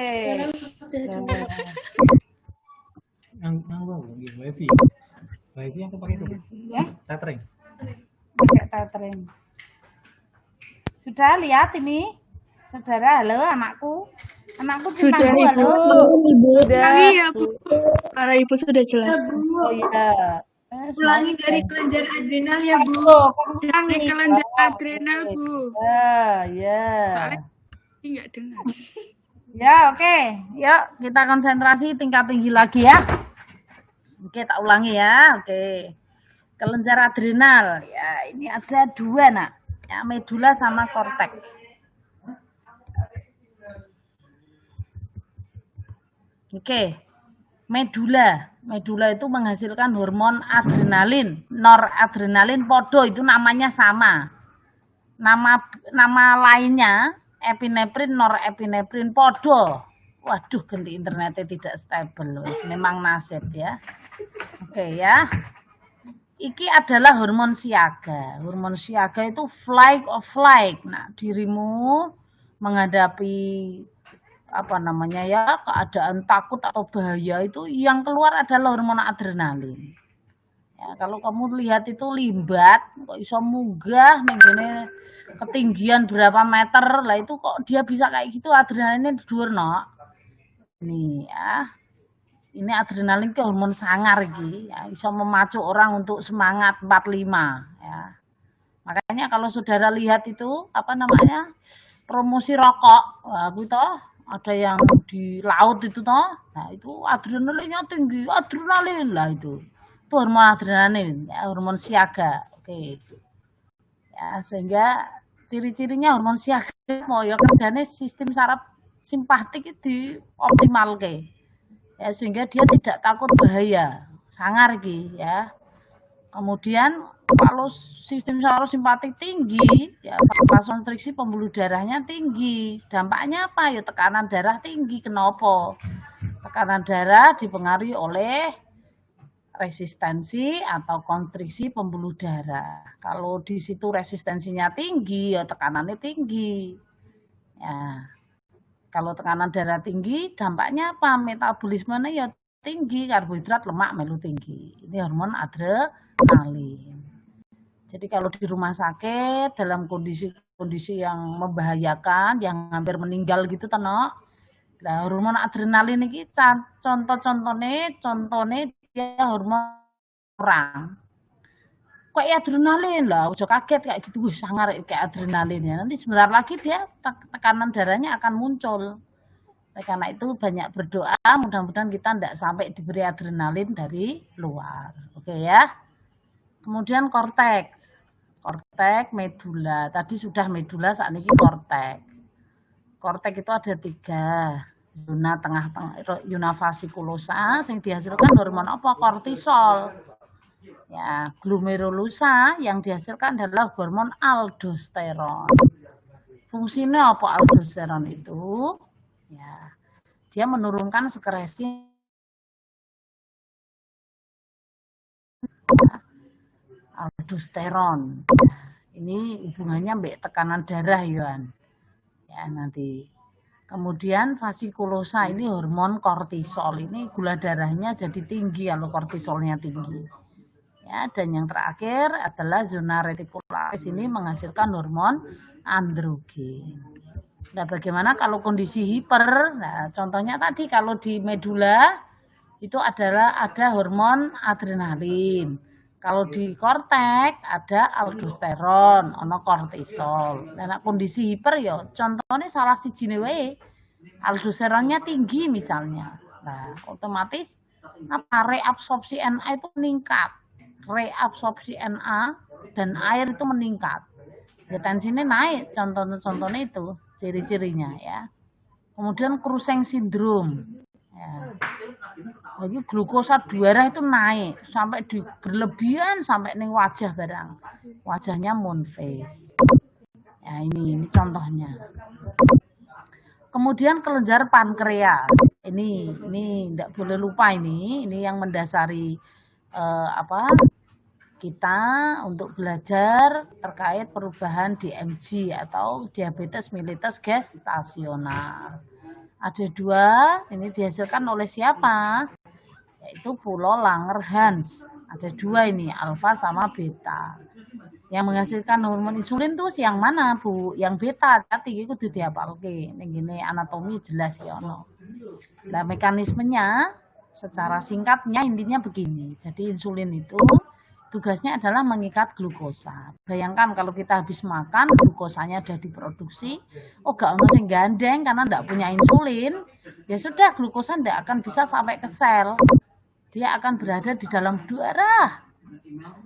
Yang wifi. Wifi yang aku pakai itu. Ya? Tethering. Pakai tethering. Sudah lihat ini? Saudara, halo anakku. Anakku Sudah, cintaku, halo. Sudah. Iya, Bu. Suara Ibu sudah jelas. Oh iya. Ulangi dari kelenjar adrenal ya, Bu. Dari kelenjar adrenal, Bu. Ya. Soalnya nggak dengar. Ya, oke. Yuk, kita konsentrasi tingkat tinggi lagi ya. Oke, tak ulangi ya. Oke. Kelenjar adrenal. Ya, ini ada dua, Nak. Ya, medula sama korteks. Oke. Medula. Medula itu menghasilkan hormon adrenalin, noradrenalin podo, itu namanya sama. Nama lainnya epinefrin, norepinefrin podo. Waduh, ganti internetnya tidak stabil, memang nasib ya. Oke ya. Iki adalah hormon siaga. Hormon siaga itu flight or flight. Nah, dirimu menghadapi apa namanya ya, keadaan takut atau bahaya, itu yang keluar adalah hormon adrenalin. Ya, kalau kamu lihat itu limbat kok iso munggah ning gone ketinggian berapa meter, lah itu kok dia bisa kayak gitu, adrenalinnya dhuwur no. Nih ya. Ini adrenalin ke hormon sangar iki, ya, bisa memacu orang untuk semangat 45 ya. Makanya kalau saudara lihat itu apa namanya? Promosi rokok, aku toh ada yang di laut itu toh. Nah, itu adrenalinnya tinggi, adrenalin lah itu. Itu hormon adrenalin, ya, hormon siaga. Oke. Ya, sehingga ciri-cirinya hormon siaga mau ya kerjane sistem saraf simpatik itu optimal ke. Ya, sehingga dia tidak takut bahaya, sangar iki ya. Kemudian kalau sistem saraf simpatik tinggi, ya vasokonstriksi pembuluh darahnya tinggi. Dampaknya apa? Ya tekanan darah tinggi. Kenapa? Tekanan darah dipengaruhi oleh resistensi atau konstriksi pembuluh darah. Kalau di situ resistensinya tinggi, ya tekanannya tinggi. Ya. Kalau tekanan darah tinggi, dampaknya apa? Metabolismenya ya tinggi, karbohidrat, lemak melu tinggi. Ini hormon adrenalin. Jadi kalau di rumah sakit dalam kondisi yang membahayakan, yang hampir meninggal gitu tono. Nah, hormon adrenalin ini contohnya dia hormon orang. Kayak adrenalin lah, udah kaget kayak gitu, wih sangar kayak adrenalin ya. Nanti sebentar lagi dia tekanan darahnya akan muncul. Karena itu banyak berdoa, mudah-mudahan kita tidak sampai diberi adrenalin dari luar. Oke ya. Kemudian korteks. Korteks, medula. Tadi sudah medula, saat ini korteks. Korteks itu ada 3. Zona tengah-tengah, zona fasikulosa, yang dihasilkan hormon apa? Kortisol. Ya, glomerulusa yang dihasilkan adalah hormon aldosteron. Fungsinya apa aldosteron itu? Ya, dia menurunkan sekresi aldosteron. Ini hubungannya mbek tekanan darah Yohan. Ya, nanti. Kemudian fasikulosa ini hormon kortisol. Ini gula darahnya jadi tinggi kalau kortisolnya tinggi. Ya, dan yang terakhir adalah zona retikularis, ini menghasilkan hormon androgen. Nah, bagaimana kalau kondisi hiper? Nah, contohnya tadi kalau di medula itu ada hormon adrenalin. Kalau di korteks ada aldosteron, ono kortisol. Nah, kondisi hiper ya contohnya salah sijine wae. Aldosteronnya tinggi misalnya. Nah, otomatis apa reabsorpsi Na itu meningkat. Reabsorpsi Na dan air itu meningkat. Ya, tensinya naik, contohnya itu ciri-cirinya ya. Kemudian Cushing syndrome. Ya. Lagi glukosa darah itu naik sampai berlebihan sampai ning wajah barang. Wajahnya moon face. Ya, ini contohnya. Kemudian kelenjar pankreas. Ini tidak boleh lupa ini yang mendasari kita untuk belajar terkait perubahan DMG atau diabetes mellitus gestasional. Ada 2, ini dihasilkan oleh siapa? Yaitu Pulau Langerhans. Ada 2 ini, alfa sama beta. Yang menghasilkan hormon insulin tuh yang mana, Bu? Yang beta. Tadi itu diapalke. Ini anatomi jelas ya ono. Nah, mekanismenya Secara singkatnya intinya begini. Jadi insulin itu tugasnya adalah mengikat glukosa. Bayangkan kalau kita habis makan, glukosanya sudah diproduksi, gak ono sing gandeng karena tidak punya insulin, ya sudah glukosa tidak akan bisa sampai ke sel. Dia akan berada di dalam darah.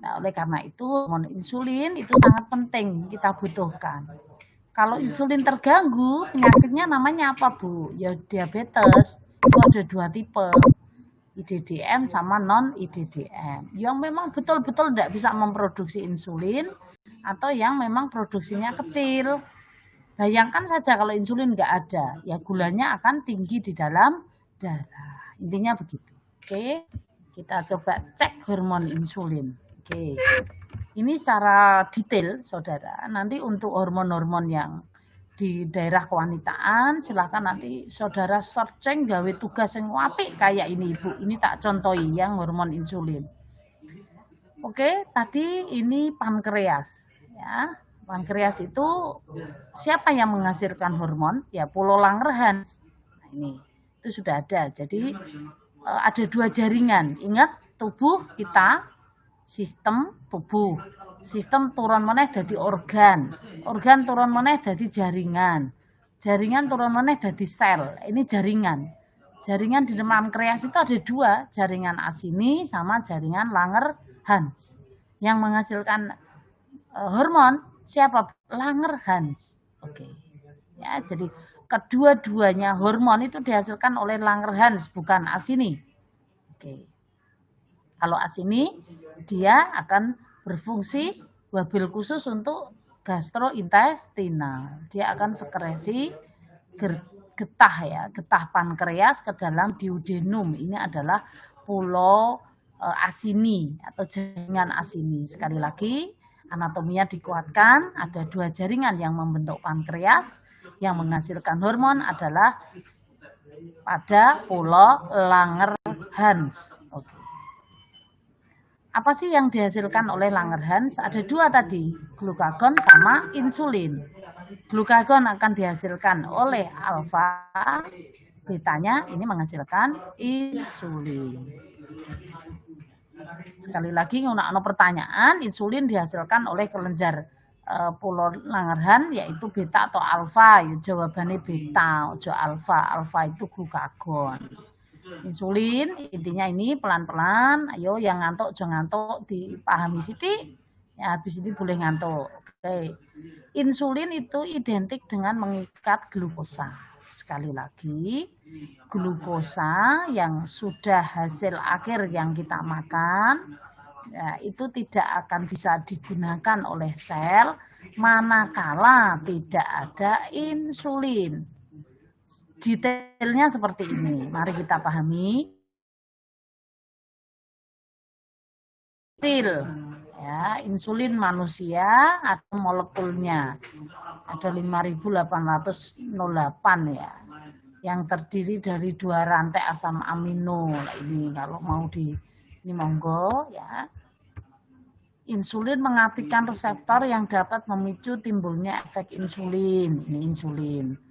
Nah, oleh karena itu hormon insulin itu sangat penting kita butuhkan. Kalau insulin terganggu, penyakitnya namanya apa, Bu? Ya diabetes. Itu ada 2 tipe. IDDM sama non-IDDM. Yang memang betul-betul tidak bisa memproduksi insulin atau yang memang produksinya kecil. Bayangkan saja kalau insulin nggak ada, ya gulanya akan tinggi di dalam darah. Intinya begitu. Oke, kita coba cek hormon insulin. Oke, ini secara detail, saudara. Nanti untuk hormon-hormon yang di daerah kewanitaan, silahkan nanti saudara searching gawe tugas yang apik kayak ini, Ibu. Ini tak contohi yang hormon insulin. Oke, tadi ini pankreas, ya. Pankreas itu siapa yang menghasilkan hormon? Ya, Paulo Langerhans. Nah, ini itu sudah ada. Jadi ada 2 jaringan. Ingat, tubuh kita sistem tubuh. Sistem turun meneh dadi organ. Organ turun meneh dadi jaringan. Jaringan turun meneh dadi sel. Ini jaringan. Jaringan di pankreas itu ada 2, jaringan asini sama jaringan Langerhans. Yang menghasilkan hormon siapa? Langerhans. Oke. Ya, jadi kedua-duanya hormon itu dihasilkan oleh Langerhans, bukan asini. Oke. Kalau asini dia akan berfungsi wabil khusus untuk gastrointestinal. Dia akan sekresi getah ya, getah pankreas ke dalam duodenum. Ini adalah pulau asini atau jaringan asini. Sekali lagi, anatominya dikuatkan, ada 2 jaringan yang membentuk pankreas. Yang menghasilkan hormon adalah pada pulau Langerhans. Oke. Apa sih yang dihasilkan oleh Langerhans? Ada 2 tadi, glukagon sama insulin. Glukagon akan dihasilkan oleh alfa, betanya ini menghasilkan insulin. Sekali lagi, ono pertanyaan, insulin dihasilkan oleh kelenjar Paulo Langerhans yaitu beta atau alfa. Ya, jawabannya beta, ojo alfa. Alfa itu glukagon. Insulin intinya ini pelan-pelan, ayo yang ngantuk jangan ngantuk, dipahami sidik ya, habis ini boleh ngantuk. Oke. Insulin itu identik dengan mengikat glukosa. Sekali lagi, glukosa yang sudah hasil akhir yang kita makan ya, itu tidak akan bisa digunakan oleh sel manakala tidak ada insulin. Detailnya seperti ini. Mari kita pahami. Ya, insulin manusia atau molekulnya ada 5.808 ya. Yang terdiri dari 2 rantai asam amino. Nah, ini kalau mau ini monggo ya. Insulin mengaktifkan reseptor yang dapat memicu timbulnya efek insulin. Ini insulin.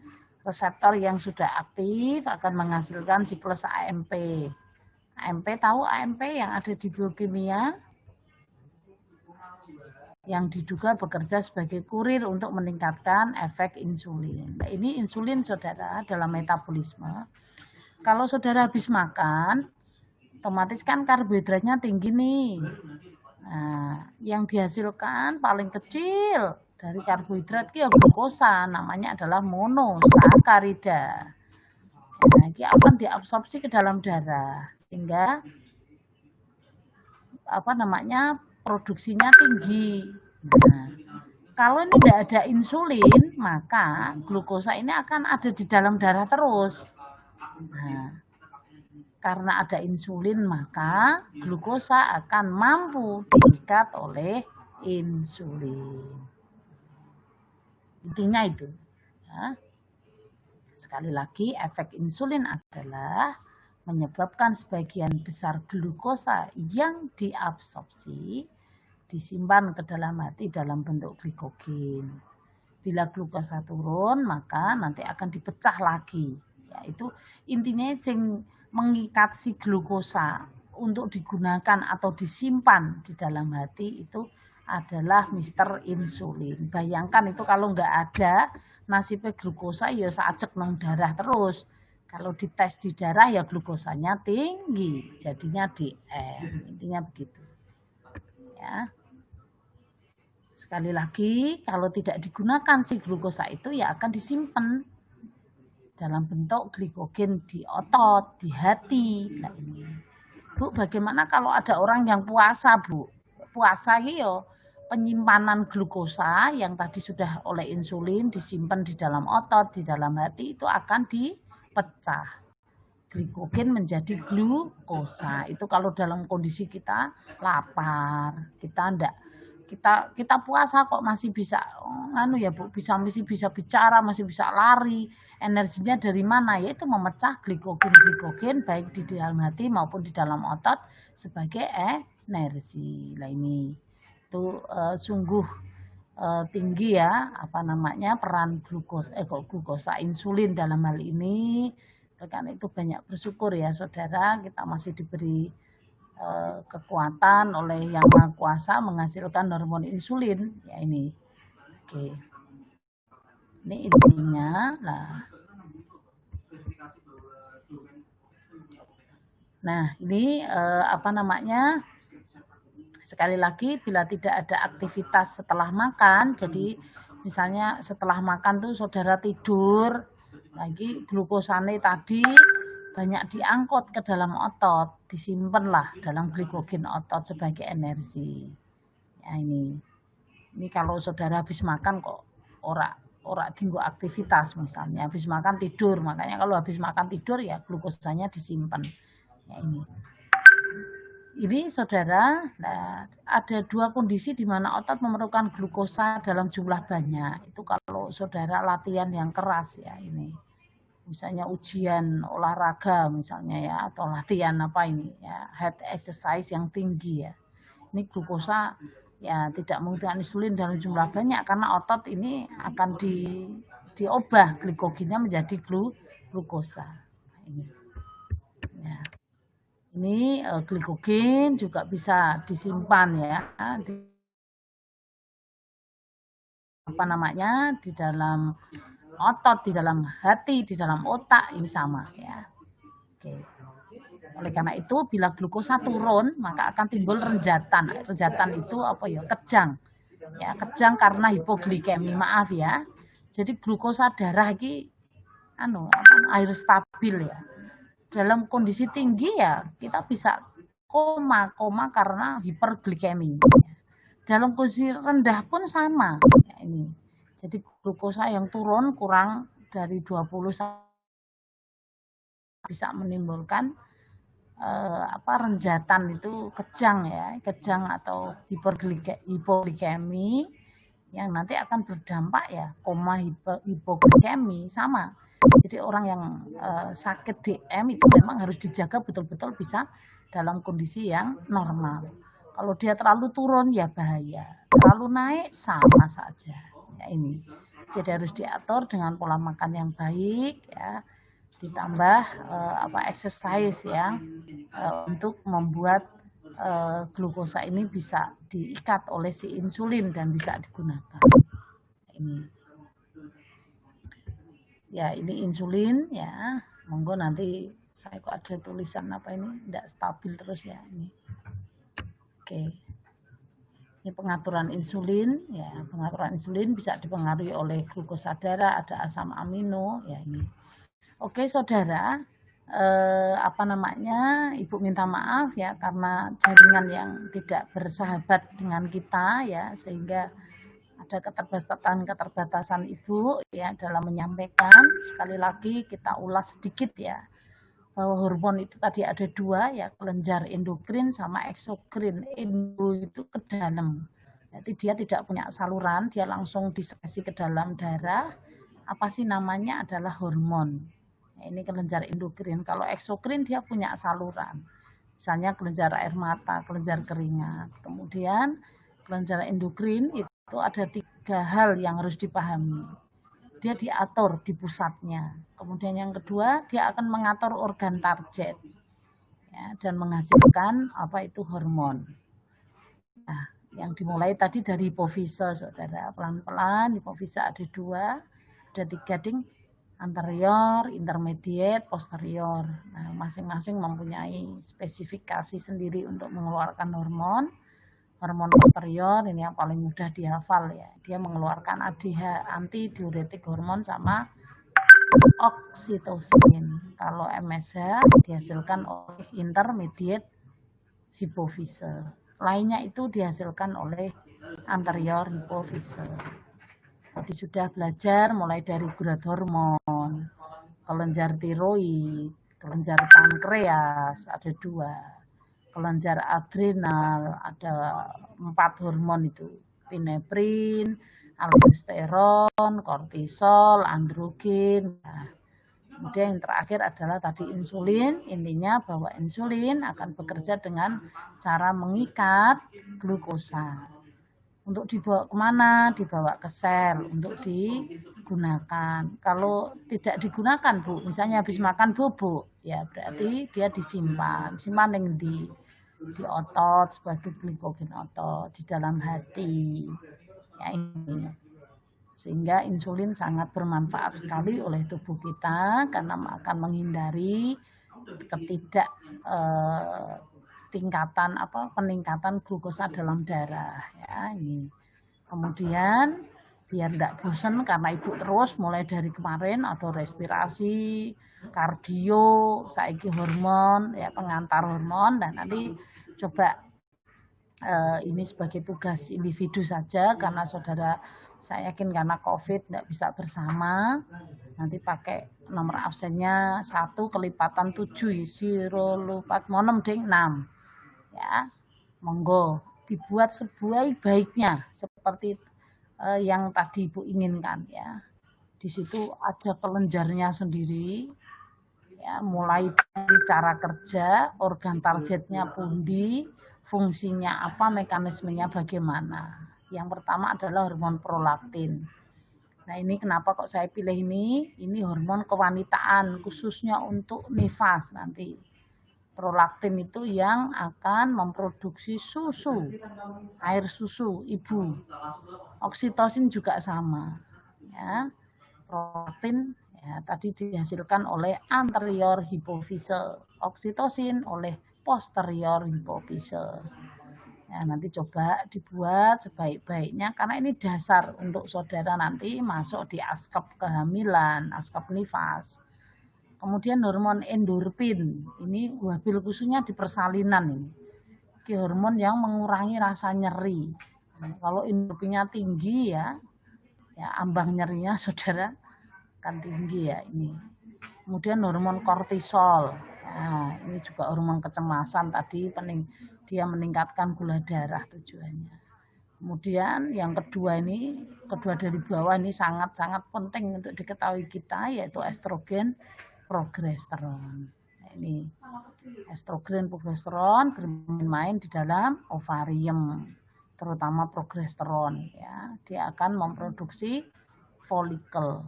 Reseptor yang sudah aktif akan menghasilkan siklus AMP. AMP tahu AMP yang ada di biokimia? Yang diduga bekerja sebagai kurir untuk meningkatkan efek insulin. Nah, ini insulin saudara dalam metabolisme. Kalau saudara habis makan, otomatis kan karbohidratnya tinggi nih. Nah, yang dihasilkan paling kecil dari karbohidrat ya glukosa, namanya adalah monosakarida. Nah, ini akan diabsorpsi ke dalam darah sehingga produksinya tinggi. Nah, kalau ini tidak ada insulin, maka glukosa ini akan ada di dalam darah terus. Nah, karena ada insulin, maka glukosa akan mampu diikat oleh insulin. Intinya itu. Ya. Sekali lagi, efek insulin adalah menyebabkan sebagian besar glukosa yang diabsorpsi disimpan ke dalam hati dalam bentuk glikogen. Bila glukosa turun, maka nanti akan dipecah lagi. Ya, itu intinya sing mengikat si glukosa untuk digunakan atau disimpan di dalam hati itu adalah Mister Insulin. Bayangkan itu kalau nggak ada nasibnya glukosa ya saajek nang darah terus. Kalau dites di darah ya glukosanya tinggi, jadinya DM. Intinya begitu. Ya. Sekali lagi, kalau tidak digunakan si glukosa itu ya akan disimpan dalam bentuk glikogen di otot, di hati. Nah ini. Bu, bagaimana kalau ada orang yang puasa, Bu? Puasa yo penyimpanan glukosa yang tadi sudah oleh insulin disimpan di dalam otot, di dalam hati itu akan dipecah. Glikogen menjadi glukosa. Itu kalau dalam kondisi kita lapar, kita puasa kok masih bisa ya Bu, masih bisa bicara, masih bisa lari. Energinya dari mana? Yaitu memecah glikogen baik di dalam hati maupun di dalam otot sebagai energi. Lah ini itu sungguh tinggi ya peran glukosa insulin dalam hal ini. Karena itu banyak bersyukur ya saudara, kita masih diberi kekuatan oleh Yang Maha Kuasa menghasilkan hormon insulin ya ini. Oke. Ini intinya lah. Nah, ini sekali lagi bila tidak ada aktivitas setelah makan, jadi misalnya setelah makan tuh saudara tidur, lagi glukosane tadi banyak diangkut ke dalam otot, disimpanlah dalam glikogen otot sebagai energi. Ya ini kalau saudara habis makan kok ora tinggu aktivitas misalnya, habis makan tidur, makanya kalau habis makan tidur ya glukosanya disimpan. Ya ini saudara, nah, ada dua kondisi di mana otot memerlukan glukosa dalam jumlah banyak. Itu kalau saudara latihan yang keras ya ini. Misalnya ujian olahraga misalnya ya, atau latihan head exercise yang tinggi ya. Ini glukosa ya tidak membutuhkan insulin dalam jumlah banyak karena otot ini akan diubah glikogennya menjadi glukosa. Ini. Ya. Ini glikogen juga bisa disimpan ya di dalam otot, di dalam hati, di dalam otak, ini sama ya. Oke. Oleh karena itu bila glukosa turun maka akan timbul renjatan. Renjatan itu kejang. Ya, kejang karena hipoglikemi, maaf ya. Jadi glukosa darah ini air stabil ya. Dalam kondisi tinggi ya kita bisa koma karena hiperglikemi. Dalam kondisi rendah pun sama ya, ini. Jadi glukosa yang turun kurang dari 20 bisa menimbulkan renjatan itu kejang atau hipoglikemi yang nanti akan berdampak ya koma hipoglikemi sama. Jadi orang yang sakit DM itu memang harus dijaga betul-betul bisa dalam kondisi yang normal. Kalau dia terlalu turun ya bahaya, terlalu naik sama saja. Ya ini. Jadi harus diatur dengan pola makan yang baik ya. Ditambah exercise ya untuk membuat glukosa ini bisa diikat oleh si insulin dan bisa digunakan. Ini. Ya, ini insulin ya. Monggo nanti saya kok ada tulisan tidak stabil terus ya ini. Oke. Ini pengaturan insulin ya. Pengaturan insulin bisa dipengaruhi oleh glukosa darah, ada asam amino ya ini. Oke, saudara, Ibu minta maaf ya karena jaringan yang tidak bersahabat dengan kita ya, sehingga ada keterbatasan Ibu ya dalam menyampaikan. Sekali lagi kita ulas sedikit ya, bahwa hormon itu tadi ada dua ya, kelenjar endokrin sama eksokrin. Endo itu ke dalam, jadi dia tidak punya saluran, dia langsung disekresi ke dalam darah. Apa sih namanya? Adalah hormon. Ini kelenjar endokrin. Kalau eksokrin dia punya saluran. Misalnya kelenjar air mata, kelenjar keringat. Kemudian kelenjar endokrin itu ada 3 hal yang harus dipahami. dia diatur di pusatnya. Kemudian yang kedua, dia akan mengatur organ target ya, dan menghasilkan apa itu hormon. Nah, yang dimulai tadi dari hipofise, saudara, pelan-pelan. Hipofise ada 2, ada 3 ding, anterior, intermediate, posterior. Nah, masing-masing mempunyai spesifikasi sendiri untuk mengeluarkan hormon. Hormon posterior ini yang paling mudah dihafal ya. Dia mengeluarkan ADH, anti diuretik hormon, sama oksitosin. Kalau MSH dihasilkan oleh intermediate hipofise. Lainnya itu dihasilkan oleh anterior hipofise. Tadi sudah belajar mulai dari growth hormon, kelenjar tiroid, kelenjar pankreas ada 2. Kelenjar adrenal ada 4 hormon itu, pinefrin, aldosteron, kortisol, androgen. Nah, kemudian yang terakhir adalah tadi insulin. Intinya bahwa insulin akan bekerja dengan cara mengikat glukosa. Untuk dibawa kemana? Dibawa ke sel untuk digunakan. Kalau tidak digunakan, Bu, misalnya habis makan bubuk, ya berarti dia disimpan. Simpan yang di otot sebagai glikogen otot, di dalam hati. Ya ini. Sehingga insulin sangat bermanfaat sekali oleh tubuh kita karena akan menghindari peningkatan glukosa dalam darah ya ini. Kemudian biar tidak bosan karena ibu terus mulai dari kemarin ada respirasi, kardio, saiki hormon ya, pengantar hormon, dan nanti coba ini sebagai tugas individu saja karena saudara saya yakin karena COVID tidak bisa bersama, nanti pakai nomor absennya 1 kelipatan 7 lupat monem ding 6 ya, monggo dibuat sebaik-baiknya seperti yang tadi Ibu inginkan ya. Di situ ada kelenjarnya sendiri ya, mulai dari cara kerja, organ targetnya pundi, fungsinya apa, mekanismenya bagaimana. Yang pertama adalah hormon prolaktin. Nah ini kenapa kok saya pilih ini hormon kewanitaan khususnya untuk nifas nanti. Prolaktin itu yang akan memproduksi susu, air susu ibu. Oksitosin juga sama ya. Prolaktin ya, tadi dihasilkan oleh anterior hipofise, oksitosin oleh posterior hipofise. Ya, nanti coba dibuat sebaik-baiknya karena ini dasar untuk saudara nanti masuk di askap kehamilan, askap nifas. Kemudian hormon endorfin, ini wabil khususnya di persalinan ini. Ini hormon yang mengurangi rasa nyeri. Nah, kalau endorfinnya tinggi ya ambang nyerinya saudara kan tinggi ya ini. Kemudian hormon kortisol, nah ini juga hormon kecemasan tadi, dia meningkatkan gula darah tujuannya. Kemudian yang kedua dari bawah ini sangat-sangat penting untuk diketahui kita, yaitu estrogen, progesteron. Nah, ini estrogen, progesteron bermain di dalam ovarium, terutama progesteron ya. Dia akan memproduksi folikel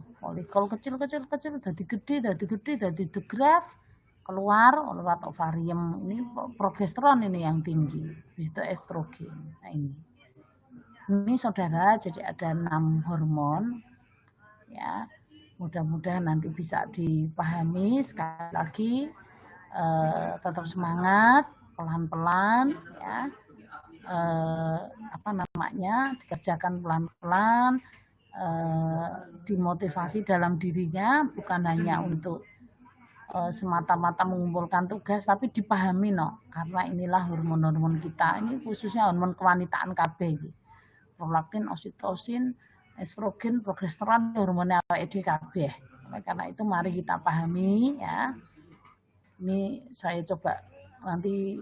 kecil jadi gede jadi degraf keluar lewat ovarium. Ini progesteron ini yang tinggi, itu estrogen. Nah ini saudara, jadi ada 6 hormon ya. Mudah-mudahan nanti bisa dipahami. Sekali lagi tetap semangat, pelan-pelan ya, dikerjakan pelan-pelan, dimotivasi dalam dirinya, bukan hanya untuk semata-mata mengumpulkan tugas, tapi dipahami karena inilah hormon-hormon kita, ini khususnya hormon kewanitaan KB, prolaktin, oksitosin, estrogen, progesteron, hormonnya EDKB. Karena itu mari kita pahami ya. Ini saya coba nanti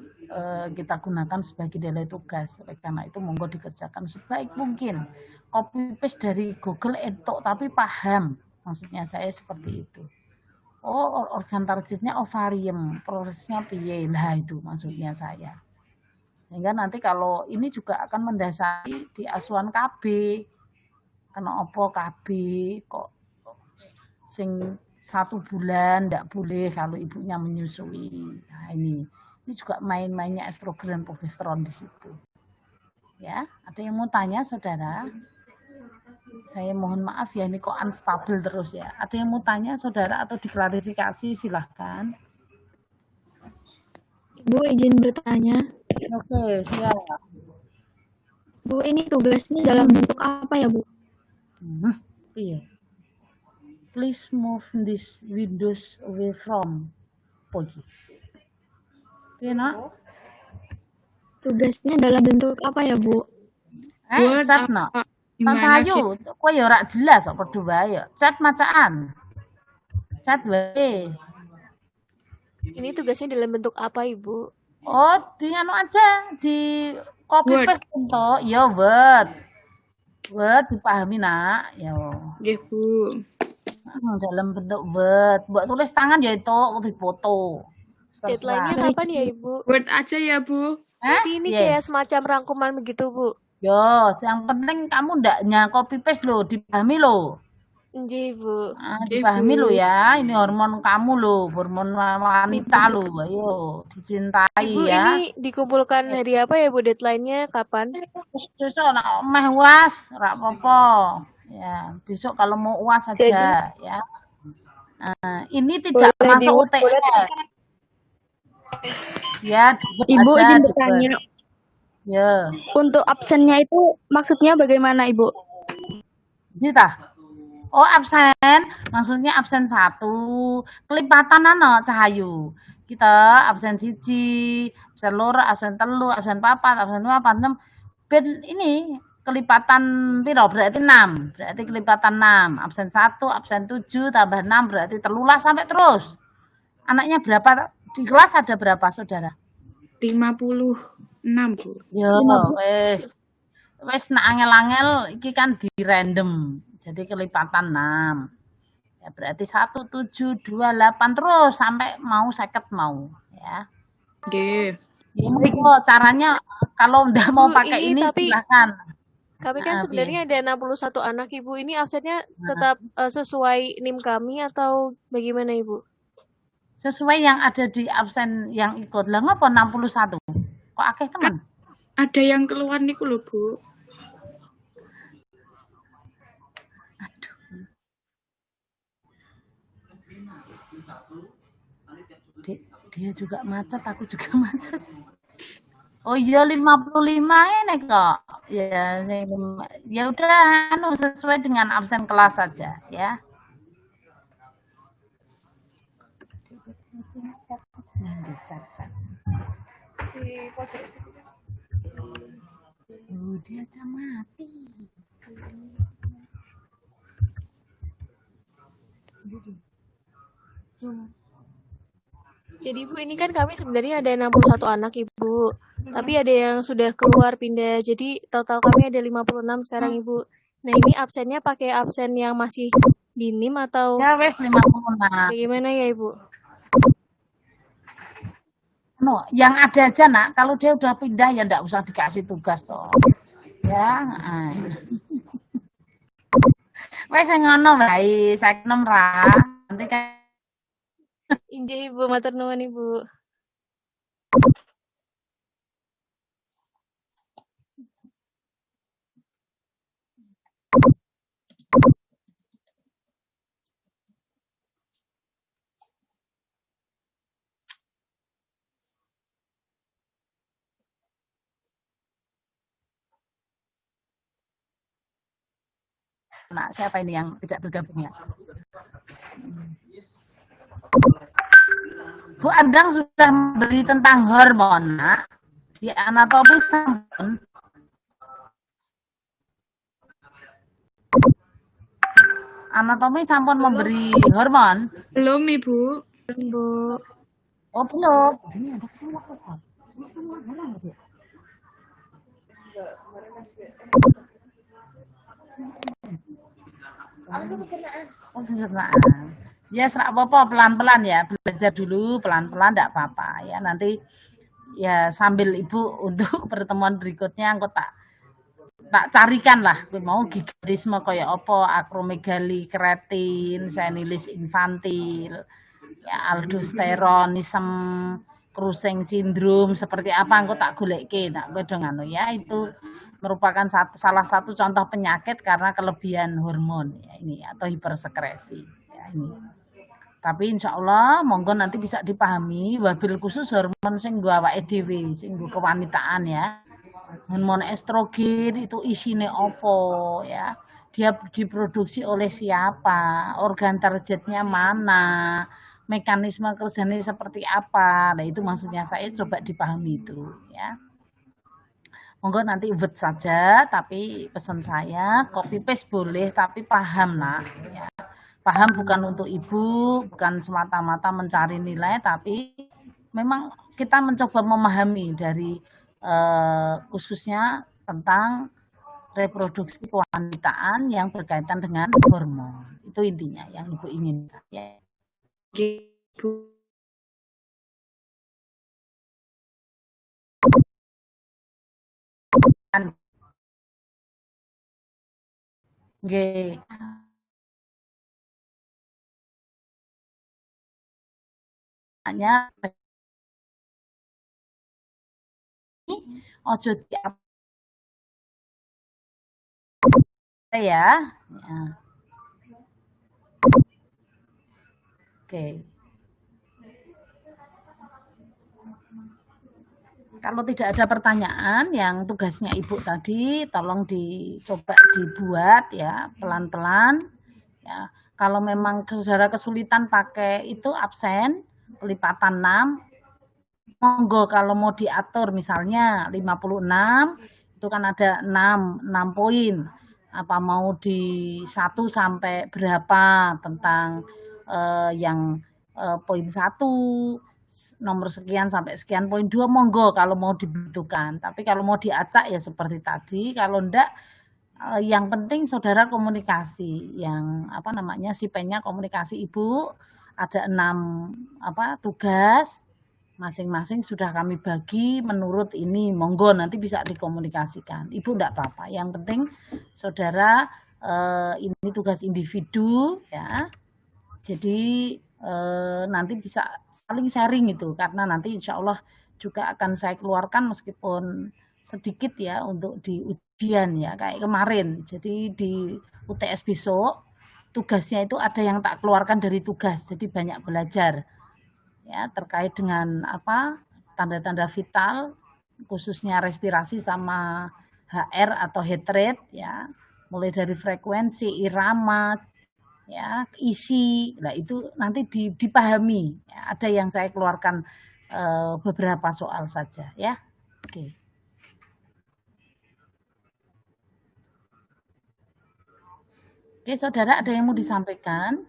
kita gunakan sebagai nilai tugas. Oleh karena itu monggo dikerjakan sebaik mungkin. Copy paste dari Google entuk tapi paham. Maksudnya saya seperti itu. Oh, organ targetnya ovarium, prosesnya piye lah itu maksudnya saya. Sehingga nanti kalau ini juga akan mendasari di asuhan KB. Karena opo KB kok Sing 1 bulan ndak boleh kalau ibunya menyusui. Nah, ini juga main-mainnya estrogen dan progesteron di situ. Ya, ada yang mau tanya, saudara? Saya mohon maaf ya, ini kok unstable terus ya. Ada yang mau tanya, saudara, atau diklarifikasi? Silahkan. Bu, izin bertanya. Oke, siap. Bu, ini tugasnya dalam bentuk apa ya, Bu? Iya. Please move this windows away from Poji. Oke, nak? Tugasnya dalam bentuk apa ya, Bu? Word Chat, nak. apa? Mas Gimana Ayu, kowe ya ora jelas kok padha wae. Chat macaan. Chat wae. Ini tugasnya dalam bentuk apa, Ibu? Oh, di anu aja, di copy Word. paste untuk ya Word. Word dipahami, nak. Ya. Nggih, Bu. Dalam bentuk Word. Buat tulis tangan ya itu dipoto. Deadline-nya kapan ya, Ibu? Word aja ya, Bu. Berarti ini kayak semacam rangkuman begitu, Bu? Yo, yang penting kamu ndaknya copy paste lo, dipahami lo. Nggih, Bu. Dipahami lo ya, ini hormon kamu lo, hormon wanita lo. Ayo, dicintai Ibu, ya. ini dikumpulkan hari apa ya, Bu? Deadline-nya kapan? Besok nak meh UAS, rak apa-apa. Ya, besok kalau mau UAS saja ya. Ini tidak masuk UTS. Ya, Ibu aja, izin Debet. bertanya, Ya, untuk absennya itu maksudnya bagaimana, Ibu? ini tah. Oh, absen, maksudnya absen 1, kelipatan ano Cahayu. Kita absen 1, absen 2, absen 3, absen 4, absen 5, absen 6. Ben ini kelipatan piro? Berarti 6. Berarti kelipatan 6. Absen 1, absen 7 tambah 6 berarti 13 sampai terus. Anaknya berapa? Di kelas ada berapa, Saudara? 56, Bu. Ya, wes nak angel-angel iki kan di random. Jadi kelipatan 6. Ya berarti 1, 7, 2, 8 terus sampai mau 50 mau ya. Nggih. Ini kok caranya kalau ndak mau Bu, pakai ini ini tapi silakan. Kami kan sebenarnya ada 61 anak, Ibu. Ini absennya Nah. tetap sesuai NIM kami atau bagaimana, Ibu? Sesuai yang ada di absen yang ikut. Lah ngapa 61? Kok akeh teman? Ada yang keluar niku lho, Bu. Dia juga macet, aku juga macet. Oh iya 55 ini kok. Ya, ya udah anu sesuai dengan absen kelas saja ya. Dia aja mati. Jadi, Bu, ini kan kami sebenarnya ada 61 anak, Ibu. Tapi ada yang sudah keluar pindah. Jadi total kami ada 56 sekarang, Ibu. Nah, ini absennya pakai absen yang masih di NIM atau Ya wes 56. bagaimana ya, Ibu? No, yang ada aja nak, kalau dia udah pindah ya ndak usah dikasih tugas toh. Ya. Wes ngono bae, saya enom ra. Nanti kan Injih, Ibu, matur nuwun, Ibu. nah, siapa ini yang tidak bergabung ya? Bu Andang sudah memberi tentang hormon, nak. Di anatomi sampun. Anatomi sampun memberi hormon. Belum, Ibu. Bu. Oh belum. Ini ada keluar pesan. Oh, pencernaan. Ya, serak apa-apa pelan-pelan ya. Belajar dulu pelan-pelan enggak apa-apa ya. Nanti ya sambil Ibu untuk pertemuan berikutnya engko tak tak carikan lah kowe mau gigarisme kaya apa, akromegali, kreatin, senilis infantil, ya aldosteronism, Cushing syndrome seperti apa engko tak golekke nak kowe do ngono ya. Itu merupakan salah satu contoh penyakit karena kelebihan hormon ya ini atau hipersekresi ya ini. Tapi insya Allah monggo nanti bisa dipahami wabil khusus hormon sing nggo awake dhewe, sing nggo kewanitaan ya. Hormon estrogen itu isinya opo ya, dia diproduksi oleh siapa, organ targetnya mana, mekanisme kerjanya seperti apa. Nah itu maksudnya saya coba dipahami itu ya. Monggo nanti word saja, tapi pesan saya copy paste boleh tapi paham lah ya. Paham bukan untuk ibu, bukan semata-mata mencari nilai, tapi memang kita mencoba memahami dari khususnya tentang reproduksi kewanitaan yang berkaitan dengan hormon. Itu intinya yang ibu inginkan ya. Ibu. Nggih. Hanya ojo ya. Ya. Oke. Kalau tidak ada pertanyaan yang tugasnya ibu tadi, tolong dicoba dibuat ya pelan-pelan. Ya, kalau memang saudara kesulitan pakai itu absen pelipatan 6, monggo kalau mau diatur misalnya 56 itu kan ada 6 poin. Apa mau di 1 sampai berapa tentang yang poin 1 nomor sekian sampai sekian poin 2 monggo kalau mau dibutuhkan. Tapi kalau mau diacak ya seperti tadi, kalau enggak yang penting saudara komunikasi yang apa namanya sipennya komunikasi ibu ada 6 tugas masing-masing sudah kami bagi menurut ini monggo nanti bisa dikomunikasikan. Ibu enggak apa-apa. Yang penting saudara ini tugas individu ya. Jadi nanti bisa saling sharing itu karena nanti insya Allah juga akan saya keluarkan meskipun sedikit ya untuk di ujian ya kayak kemarin. Jadi di UTS besok tugasnya itu ada yang tak keluarkan dari tugas jadi banyak belajar ya terkait dengan apa tanda-tanda vital khususnya respirasi sama HR atau heart rate ya mulai dari frekuensi irama ya isi, nah itu nanti dipahami. Ya, ada yang saya keluarkan beberapa soal saja, ya. Oke. Oke, saudara ada yang mau disampaikan?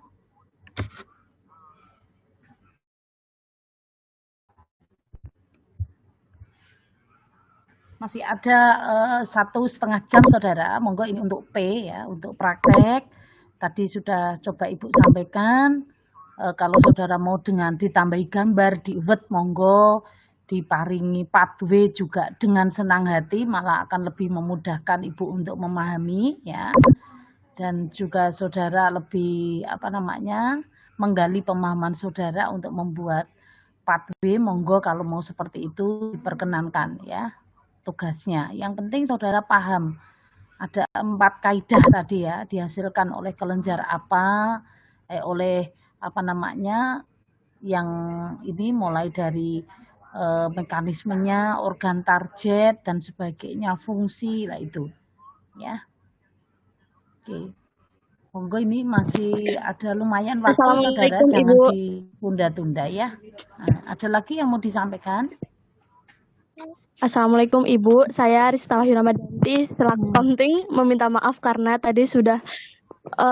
Masih ada 1,5 jam, saudara. Monggo ini untuk P ya, untuk praktek. Tadi sudah coba ibu sampaikan, kalau saudara mau dengan ditambahi gambar, di word monggo, diparingi pathway juga dengan senang hati, malah akan lebih memudahkan ibu untuk memahami ya. Dan juga saudara lebih menggali pemahaman saudara untuk membuat pathway, monggo kalau mau seperti itu diperkenankan ya tugasnya. Yang penting saudara paham. Ada 4 kaidah tadi ya dihasilkan oleh kelenjar yang ini mulai dari mekanismenya, organ target dan sebagainya, fungsi lah itu ya. Oke. Monggo ini masih ada lumayan waktu saudara jangan ditunda-tunda ya. Nah, ada lagi yang mau disampaikan? Assalamualaikum Ibu, saya Rista Wahyu Ramadanti selaku Komting meminta maaf karena tadi sudah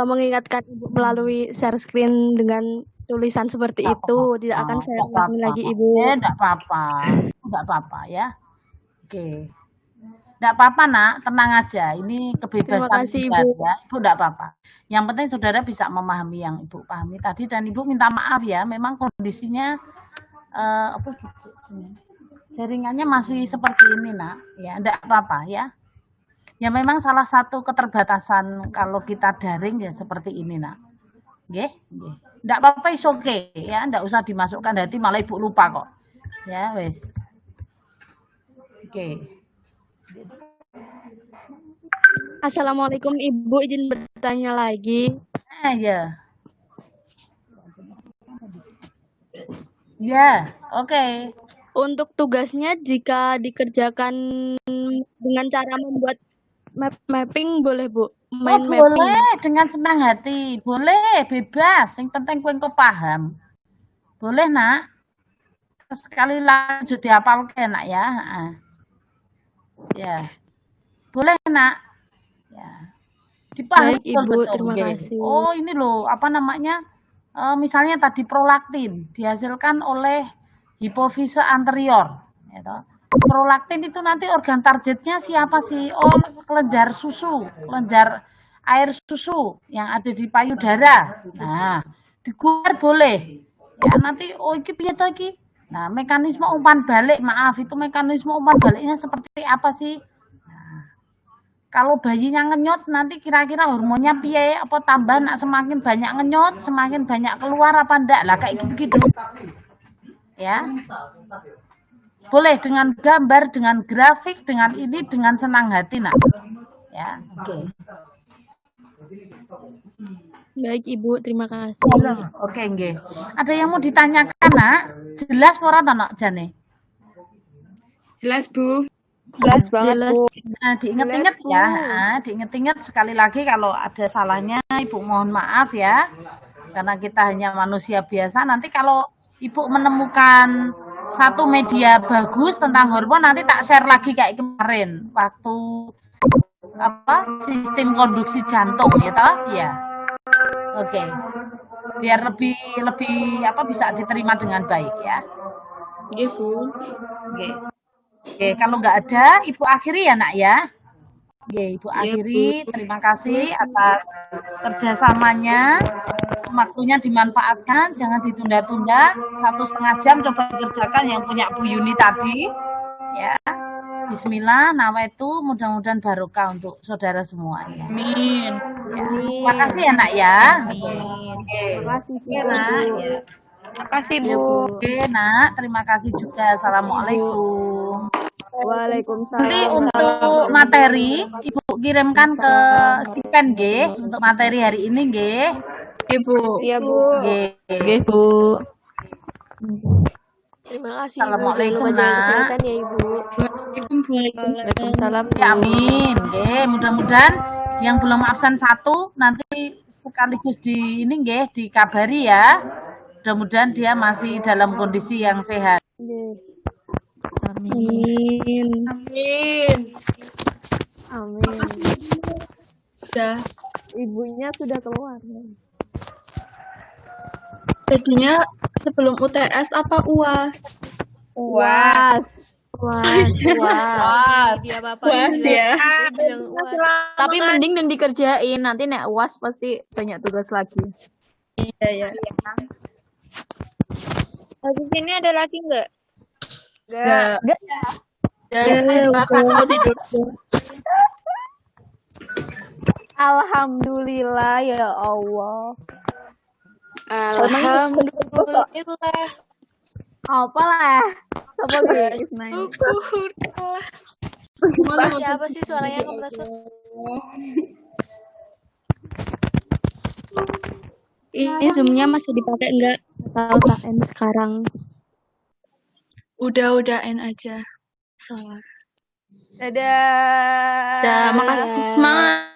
mengingatkan Ibu melalui share screen dengan tulisan seperti itu. Tidak akan saya ulangi lagi Ibu. Enggak apa-apa ya. Oke. Enggak apa-apa nak, tenang aja. Ini kebebasan Terima kasih, pribadi Ibu. ya. Ibu enggak apa-apa. Yang penting saudara bisa memahami yang Ibu pahami tadi dan Ibu minta maaf ya. Memang kondisinya jaringannya masih seperti ini nak ya enggak apa-apa ya Ya memang salah satu keterbatasan kalau kita daring ya seperti ini, Nak. Nggih, nggih. Ndak apa-apa is oke ya, ndak usah dimasukkan hati malah Ibu lupa kok. Ya wis. Oke. Assalamualaikum Ibu, izin bertanya lagi. Ya. Ya, oke. Untuk tugasnya jika dikerjakan dengan cara membuat mapping boleh Bu? Oh, boleh dengan senang hati. Boleh, bebas. Yang penting kowe engko paham. Boleh, Nak? Sekali lanjut dihafalke, Nak ya. Heeh. Ya. Boleh, Nak? Ya. Dipahami Baik Ibu, betul-betul. terima Nggih. kasih. Oh, ini loh, apa namanya? Misalnya tadi prolaktin dihasilkan oleh hipofise anterior. Gitu. Prolaktin itu nanti organ targetnya siapa sih? Oh, kelenjar susu, kelenjar air susu yang ada di payudara. Nah, diguar boleh. Ya nanti oh iki piye to iki? Nah, mekanisme umpan balik, maaf itu mekanisme umpan baliknya seperti apa sih? Nah, kalau bayinya ngenyot nanti kira-kira hormonnya piye? Apa tambah nak semakin banyak ngenyot, semakin banyak keluar apa ndak? Lah kayak gitu-gitu. Ya. Boleh dengan gambar, dengan grafik, dengan ini, dengan senang hati, Nak. Ya, oke. Baik Ibu, terima kasih. Oke, nggih. Ada yang mau ditanyakan, Nak? Jelas ora to, Nak, jane? Jelas, Bu. Jelas banget, Bu. Nah, diinget-inget ya. Diinget-inget sekali lagi kalau ada salahnya, Ibu mohon maaf ya. Karena kita hanya manusia biasa. Nanti kalau Ibu menemukan satu media bagus tentang hormon nanti tak share lagi kayak kemarin waktu sistem konduksi jantung ya toh ya. Oke. Biar lebih bisa diterima dengan baik ya. Nggih, Bu. Oke. Oke, kalau nggak ada Ibu akhiri ya, Nak ya. Oke, Ibu akhiri. Terima kasih atas kerjasamanya. Waktunya dimanfaatkan, jangan ditunda-tunda. 1,5 jam coba dikerjakan yang punya Bu Yuni tadi. Ya, Bismillah. Nawaitu mudah-mudahan barokah untuk saudara semuanya. Amin. Ya. Terima kasih ya, Nak ya. Amin. Terima kasih, Nak. Ya. Terima kasih, Bu. Oke, Nak. Terima kasih juga. Assalamualaikum. Waalaikumsalam. Nanti untuk materi Ibu kirimkan ke Stipen nggih untuk materi hari ini nggih. Ibu. Iya, Bu. Nggih. Bu. Terima kasih Ibu. Jangan Assalamualaikum, lupa jaga Nak. kesehatan ya Ibu. Waalaikumsalam. Ya, amin. Nggih, mudah-mudahan yang belum absen 1 nanti sekaligus di ini nggih dikabari ya. Mudah-mudahan dia masih dalam kondisi yang sehat. Amin. Amin. Amin. Sudah. Ibunya sudah keluar. Jadinya sebelum UTS apa UAS? UAS. Dia apa UAS ya. bilang UAS. Tapi mending dan dikerjain. Nanti nek UAS pasti banyak tugas lagi. Iya, ya. Habis ini ada lagi nggak? Enggak. Nggak. Mau tidur. Alhamdulillah ya Allah. Alhamdulillah. Apa lah? Apa guys? Syukurlah. Siapa sih suaranya kemeresek? Ini Zoom-nya masih dipakai enggak? Atau KN sekarang? Udah end aja. Salah. Dadah. Makasih semangat.